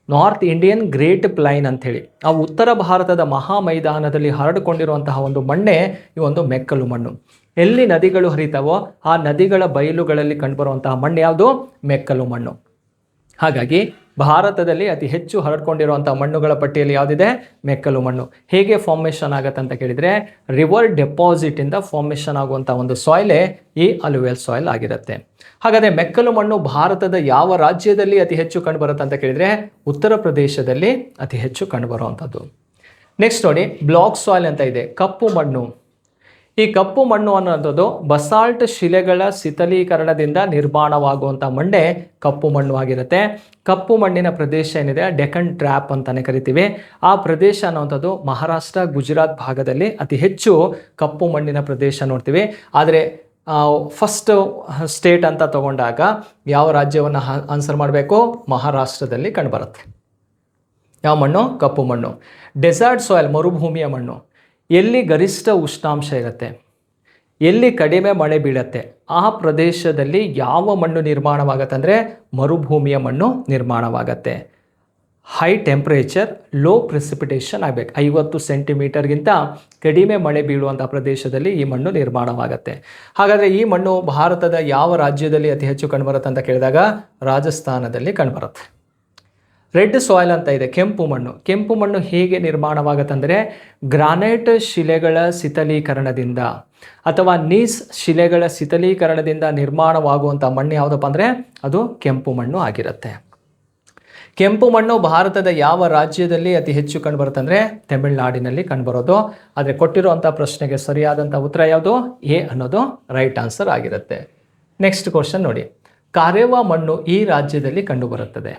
ನಾರ್ತ್ ಇಂಡಿಯನ್ ಗ್ರೇಟ್ ಪ್ಲೈನ್ ಅಂಥೇಳಿ. ಆ ಉತ್ತರ ಭಾರತದ ಮಹಾ ಮೈದಾನದಲ್ಲಿ ಹರಡಿಕೊಂಡಿರುವಂತಹ ಒಂದು ಮಣ್ಣೆ ಈ ಒಂದು ಮೆಕ್ಕಲು ಮಣ್ಣು. ಎಲ್ಲಿ ನದಿಗಳು ಹರಿತಾವೋ ಆ ನದಿಗಳ ಬಯಲುಗಳಲ್ಲಿ ಕಂಡುಬರುವಂತಹ ಮಣ್ಣು ಯಾವುದು? ಮೆಕ್ಕಲು ಮಣ್ಣು. ಹಾಗಾಗಿ ಭಾರತದಲ್ಲಿ ಅತಿ ಹೆಚ್ಚು ಹರಡ್ಕೊಂಡಿರುವಂಥ ಮಣ್ಣುಗಳ ಪಟ್ಟಿಯಲ್ಲಿ ಯಾವುದಿದೆ? ಮೆಕ್ಕಲು ಮಣ್ಣು. ಹೇಗೆ ಫಾರ್ಮೇಷನ್ ಆಗುತ್ತೆ ಅಂತ ಕೇಳಿದರೆ ರಿವರ್ ಡೆಪಾಸಿಟಿಂದ ಫಾರ್ಮೇಷನ್ ಆಗುವಂಥ ಒಂದು ಸಾಯಿಲೇ ಈ ಅಲ್ಯುವಿಯಲ್ ಸಾಯಿಲ್ ಆಗಿರುತ್ತೆ. ಹಾಗಾದರೆ ಮೆಕ್ಕಲು ಮಣ್ಣು ಭಾರತದ ಯಾವ ರಾಜ್ಯದಲ್ಲಿ ಅತಿ ಹೆಚ್ಚು ಕಂಡುಬರುತ್ತೆ ಅಂತ ಕೇಳಿದರೆ ಉತ್ತರ ಪ್ರದೇಶದಲ್ಲಿ ಅತಿ ಹೆಚ್ಚು ಕಂಡುಬರುವಂಥದ್ದು. ನೆಕ್ಸ್ಟ್ ನೋಡಿ, ಬ್ಲಾಕ್ ಸಾಯಿಲ್ ಅಂತ ಇದೆ, ಕಪ್ಪು ಮಣ್ಣು. ಈ ಕಪ್ಪು ಮಣ್ಣು ಅನ್ನೋದು ಬಸಾಲ್ಟ್ ಶಿಲೆಗಳ ಶಿಥಲೀಕರಣದಿಂದ ನಿರ್ಮಾಣವಾಗುವಂಥ ಮಣ್ಣೆ ಕಪ್ಪು ಮಣ್ಣು ಆಗಿರುತ್ತೆ. ಕಪ್ಪು ಮಣ್ಣಿನ ಪ್ರದೇಶ ಏನಿದೆ ಡೆಕ್ಕನ್ ಟ್ರ್ಯಾಪ್ ಅಂತಲೇ ಕರಿತೀವಿ. ಆ ಪ್ರದೇಶ ಅನ್ನುವಂಥದ್ದು ಮಹಾರಾಷ್ಟ್ರ, ಗುಜರಾತ್ ಭಾಗದಲ್ಲಿ ಅತಿ ಹೆಚ್ಚು ಕಪ್ಪು ಮಣ್ಣಿನ ಪ್ರದೇಶ ನೋಡ್ತೀವಿ. ಆದರೆ ಫಸ್ಟ್ ಸ್ಟೇಟ್ ಅಂತ ತಗೊಂಡಾಗ ಯಾವ ರಾಜ್ಯವನ್ನು ಆನ್ಸರ್ ಮಾಡಬೇಕು? ಮಹಾರಾಷ್ಟ್ರದಲ್ಲಿ ಕಂಡುಬರುತ್ತೆ. ಯಾವ ಮಣ್ಣು? ಕಪ್ಪು ಮಣ್ಣು. ಡೆಸರ್ಟ್ ಸಾಯಿಲ್, ಮರುಭೂಮಿಯ ಮಣ್ಣು. ಎಲ್ಲಿ ಗರಿಷ್ಠ ಉಷ್ಣಾಂಶ ಇರುತ್ತೆ, ಎಲ್ಲಿ ಕಡಿಮೆ ಮಳೆ ಬೀಳುತ್ತೆ ಆ ಪ್ರದೇಶದಲ್ಲಿ ಯಾವ ಮಣ್ಣು ನಿರ್ಮಾಣವಾಗತ್ತೆ ಅಂದರೆ ಮರುಭೂಮಿಯ ಮಣ್ಣು ನಿರ್ಮಾಣವಾಗತ್ತೆ. ಹೈ ಟೆಂಪ್ರೇಚರ್, ಲೋ ಪ್ರೆಸಿಪಿಟೇಷನ್ ಆಗಬೇಕು. 50 ಸೆಂಟಿಮೀಟರ್ಗಿಂತ ಕಡಿಮೆ ಮಳೆ ಬೀಳುವಂಥ ಪ್ರದೇಶದಲ್ಲಿ ಈ ಮಣ್ಣು ನಿರ್ಮಾಣವಾಗುತ್ತೆ. ಹಾಗಾದರೆ ಈ ಮಣ್ಣು ಭಾರತದ ಯಾವ ರಾಜ್ಯದಲ್ಲಿ ಅತಿ ಹೆಚ್ಚು ಕಂಡುಬರುತ್ತೆ ಅಂತ ಕೇಳಿದಾಗ ರಾಜಸ್ಥಾನದಲ್ಲಿ ಕಂಡುಬರುತ್ತೆ. ರೆಡ್ ಸಾಯಿಲ್ ಅಂತ ಇದೆ, ಕೆಂಪು ಮಣ್ಣು. ಕೆಂಪು ಮಣ್ಣು ಹೇಗೆ ನಿರ್ಮಾಣವಾಗುತ್ತಂದರೆ ಗ್ರಾನೈಟ್ ಶಿಲೆಗಳ ಶಿಥಲೀಕರಣದಿಂದ ಅಥವಾ ನೀಸ್ ಶಿಲೆಗಳ ಶಿಥಲೀಕರಣದಿಂದ ನಿರ್ಮಾಣವಾಗುವಂಥ ಮಣ್ಣು ಯಾವುದಪ್ಪ ಅಂದರೆ ಅದು ಕೆಂಪು ಮಣ್ಣು ಆಗಿರುತ್ತೆ. ಕೆಂಪು ಮಣ್ಣು ಭಾರತದ ಯಾವ ರಾಜ್ಯದಲ್ಲಿ ಅತಿ ಹೆಚ್ಚು ಕಂಡುಬರುತ್ತೆ ಅಂದರೆ ತಮಿಳುನಾಡಿನಲ್ಲಿ ಕಂಡುಬರೋದು. ಆದರೆ ಕೊಟ್ಟಿರುವಂಥ ಪ್ರಶ್ನೆಗೆ ಸರಿಯಾದಂಥ ಉತ್ತರ ಯಾವುದು? ಎ ಅನ್ನೋದು ರೈಟ್ ಆನ್ಸರ್ ಆಗಿರುತ್ತೆ. ನೆಕ್ಸ್ಟ್ ಕ್ವಶನ್ ನೋಡಿ, ಕಾರೇವಾ ಮಣ್ಣು ಈ ರಾಜ್ಯದಲ್ಲಿ ಕಂಡುಬರುತ್ತದೆ.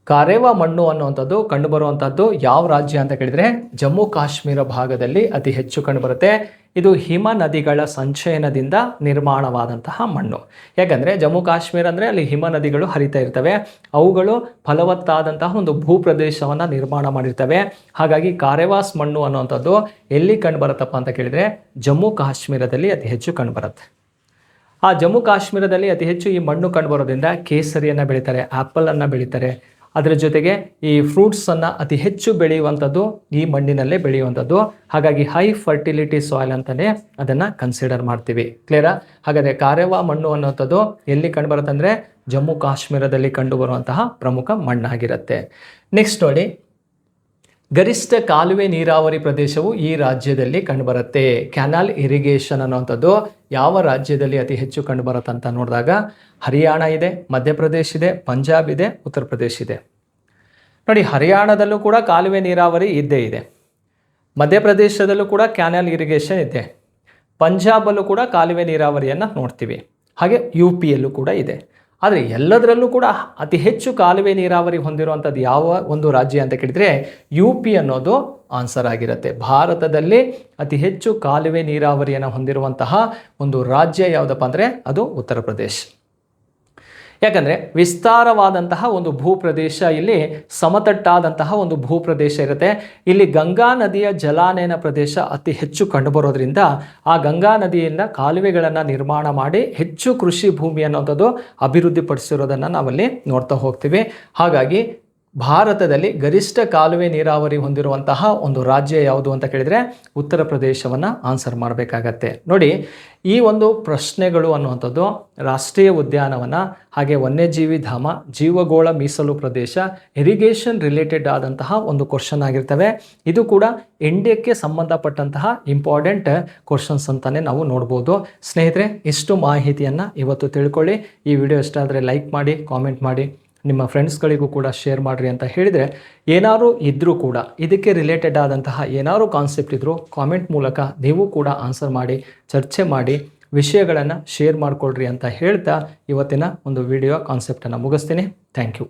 ಕಾರೇವಾ ಮಣ್ಣು ಅನ್ನುವಂಥದ್ದು ಕಂಡುಬರುವಂಥದ್ದು ಯಾವ ರಾಜ್ಯ ಅಂತ ಕೇಳಿದರೆ ಜಮ್ಮು ಕಾಶ್ಮೀರ ಭಾಗದಲ್ಲಿ ಅತಿ ಹೆಚ್ಚು ಕಂಡುಬರುತ್ತೆ. ಇದು ಹಿಮ ನದಿಗಳ ಸಂಚಯನದಿಂದ ನಿರ್ಮಾಣವಾದಂತಹ ಮಣ್ಣು. ಯಾಕಂದರೆ ಜಮ್ಮು ಕಾಶ್ಮೀರ ಅಂದರೆ ಅಲ್ಲಿ ಹಿಮ ನದಿಗಳು ಹರಿತಾ ಇರ್ತವೆ, ಅವುಗಳು ಫಲವತ್ತಾದಂತಹ ಒಂದು ಭೂಪ್ರದೇಶವನ್ನು ನಿರ್ಮಾಣ ಮಾಡಿರ್ತವೆ. ಹಾಗಾಗಿ ಕಾರೇವಾಸ್ ಮಣ್ಣು ಅನ್ನುವಂಥದ್ದು ಎಲ್ಲಿ ಕಂಡುಬರುತ್ತಪ್ಪ ಅಂತ ಕೇಳಿದರೆ ಜಮ್ಮು ಕಾಶ್ಮೀರದಲ್ಲಿ ಅತಿ ಹೆಚ್ಚು ಕಂಡುಬರುತ್ತೆ. ಆ ಜಮ್ಮು ಕಾಶ್ಮೀರದಲ್ಲಿ ಅತಿ ಹೆಚ್ಚು ಈ ಮಣ್ಣು ಕಂಡುಬರೋದ್ರಿಂದ ಕೇಸರಿಯನ್ನು ಬೆಳೀತಾರೆ, ಆ್ಯಪಲನ್ನು ಬೆಳೀತಾರೆ. ಅದರ ಜೊತೆಗೆ ಈ ಫ್ರೂಟ್ಸನ್ನು ಅತಿ ಹೆಚ್ಚು ಬೆಳೆಯುವಂಥದ್ದು ಈ ಮಣ್ಣಿನಲ್ಲೇ ಬೆಳೆಯುವಂಥದ್ದು. ಹಾಗಾಗಿ ಹೈ ಫರ್ಟಿಲಿಟಿ ಸಾಯಿಲ್ ಅಂತಲೇ ಅದನ್ನು ಕನ್ಸಿಡರ್ ಮಾಡ್ತೀವಿ. ಕ್ಲಿಯರಾ? ಹಾಗಾದರೆ ಕಾರೇವಾ ಮಣ್ಣು ಅನ್ನೋಂಥದ್ದು ಎಲ್ಲಿ ಕಂಡುಬರುತ್ತೆ ಅಂದರೆ ಜಮ್ಮು ಕಾಶ್ಮೀರದಲ್ಲಿ ಕಂಡುಬರುವಂತಹ ಪ್ರಮುಖ ಮಣ್ಣಾಗಿರುತ್ತೆ. ನೆಕ್ಸ್ಟ್ ನೋಡಿ, ಗರಿಷ್ಠ ಕಾಲುವೆ ನೀರಾವರಿ ಪ್ರದೇಶವು ಈ ರಾಜ್ಯದಲ್ಲಿ ಕಂಡುಬರುತ್ತೆ. ಕ್ಯಾನಲ್ ಇರಿಗೇಷನ್ ಅನ್ನುವಂಥದ್ದು ಯಾವ ರಾಜ್ಯದಲ್ಲಿ ಅತಿ ಹೆಚ್ಚು ಕಂಡುಬರುತ್ತೆ ಅಂತ ನೋಡಿದಾಗ ಹರಿಯಾಣ ಇದೆ, ಮಧ್ಯಪ್ರದೇಶ ಇದೆ, ಪಂಜಾಬ್ ಇದೆ, ಉತ್ತರ ಪ್ರದೇಶ ಇದೆ. ನೋಡಿ, ಹರಿಯಾಣದಲ್ಲೂ ಕೂಡ ಕಾಲುವೆ ನೀರಾವರಿ ಇದ್ದೇ ಇದೆ, ಮಧ್ಯಪ್ರದೇಶದಲ್ಲೂ ಕೂಡ ಕ್ಯಾನಲ್ ಇರಿಗೇಷನ್ ಇದೆ, ಪಂಜಾಬಲ್ಲೂ ಕೂಡ ಕಾಲುವೆ ನೀರಾವರಿಯನ್ನು ನೋಡ್ತೀವಿ, ಹಾಗೆ UPಯಲ್ಲೂ ಕೂಡ ಇದೆ. ಆದರೆ ಎಲ್ಲದರಲ್ಲೂ ಕೂಡ ಅತಿ ಹೆಚ್ಚು ಕಾಲುವೆ ನೀರಾವರಿ ಹೊಂದಿರುವಂಥದ್ದು ಯಾವ ಒಂದು ರಾಜ್ಯ ಅಂತ ಕೇಳಿದರೆ UP ಅನ್ನೋದು ಆನ್ಸರ್ ಆಗಿರುತ್ತೆ. ಭಾರತದಲ್ಲಿ ಅತಿ ಹೆಚ್ಚು ಕಾಲುವೆ ನೀರಾವರಿಯನ್ನು ಹೊಂದಿರುವಂತಹ ಒಂದು ರಾಜ್ಯ ಯಾವುದಪ್ಪ ಅಂದರೆ ಅದು ಉತ್ತರ ಪ್ರದೇಶ. ಯಾಕಂದರೆ ವಿಸ್ತಾರವಾದಂತಹ ಒಂದು ಭೂಪ್ರದೇಶ, ಇಲ್ಲಿ ಸಮತಟ್ಟಾದಂತಹ ಒಂದು ಭೂಪ್ರದೇಶ ಇರುತ್ತೆ. ಇಲ್ಲಿ ಗಂಗಾ ನದಿಯ ಜಲಾನಯನ ಪ್ರದೇಶ ಅತಿ ಹೆಚ್ಚು ಕಂಡುಬರೋದ್ರಿಂದ ಆ ಗಂಗಾ ನದಿಯಿಂದ ಕಾಲುವೆಗಳನ್ನು ನಿರ್ಮಾಣ ಮಾಡಿ ಹೆಚ್ಚು ಕೃಷಿ ಭೂಮಿ ಅನ್ನೋಂಥದ್ದು ಅಭಿವೃದ್ಧಿಪಡಿಸಿರೋದನ್ನು ನಾವಲ್ಲಿ ನೋಡ್ತಾ ಹೋಗ್ತೀವಿ. ಹಾಗಾಗಿ ಭಾರತದಲ್ಲಿ ಗರಿಷ್ಠ ಕಾಲುವೆ ನೀರಾವರಿ ಹೊಂದಿರುವಂತಹ ಒಂದು ರಾಜ್ಯ ಯಾವುದು ಅಂತ ಕೇಳಿದರೆ ಉತ್ತರ ಪ್ರದೇಶವನ್ನು ಆನ್ಸರ್ ಮಾಡಬೇಕಾಗತ್ತೆ. ನೋಡಿ, ಈ ಒಂದು ಪ್ರಶ್ನೆಗಳು ಅನ್ನುವಂಥದ್ದು ರಾಷ್ಟ್ರೀಯ ಉದ್ಯಾನವನ, ಹಾಗೆ ವನ್ಯಜೀವಿ ಧಾಮ, ಜೀವಗೋಳ ಮೀಸಲು ಪ್ರದೇಶ, ಇರಿಗೇಷನ್ ರಿಲೇಟೆಡ್ ಆದಂತಹ ಒಂದು ಕ್ವಶನ್ ಆಗಿರ್ತವೆ. ಇದು ಕೂಡ ಇಂಡಿಯಾಕ್ಕೆ ಸಂಬಂಧಪಟ್ಟಂತಹ ಇಂಪಾರ್ಟೆಂಟ್ ಕ್ವಶನ್ಸ್ ಅಂತಲೇ ನಾವು ನೋಡ್ಬೋದು. ಸ್ನೇಹಿತರೆ, ಇಷ್ಟು ಮಾಹಿತಿಯನ್ನು ಇವತ್ತು ತಿಳ್ಕೊಳ್ಳಿ. ಈ ವಿಡಿಯೋ ಇಷ್ಟ ಆದರೆ ಲೈಕ್ ಮಾಡಿ, ಕಾಮೆಂಟ್ ಮಾಡಿ, ನಿಮ್ಮ ಫ್ರೆಂಡ್ಸ್ಗಳಿಗೂ ಕೂಡ ಶೇರ್ ಮಾಡಿರಿ ಅಂತ ಹೇಳಿದರೆ, ಏನಾದರೂ ಇದ್ದರೂ ಕೂಡ ಇದಕ್ಕೆ ರಿಲೇಟೆಡ್ ಆದಂತಹ ಏನಾದರೂ ಕಾನ್ಸೆಪ್ಟ್ ಇದ್ದರೂ ಕಾಮೆಂಟ್ ಮೂಲಕ ನೀವು ಕೂಡ ಆನ್ಸರ್ ಮಾಡಿ, ಚರ್ಚೆ ಮಾಡಿ, ವಿಷಯಗಳನ್ನು ಶೇರ್ ಮಾಡಿಕೊಳ್ರಿ ಅಂತ ಹೇಳ್ತಾ ಇವತ್ತಿನ ಒಂದು ವಿಡಿಯೋ ಕಾನ್ಸೆಪ್ಟನ್ನು ಮುಗಿಸ್ತೀನಿ. Thank you.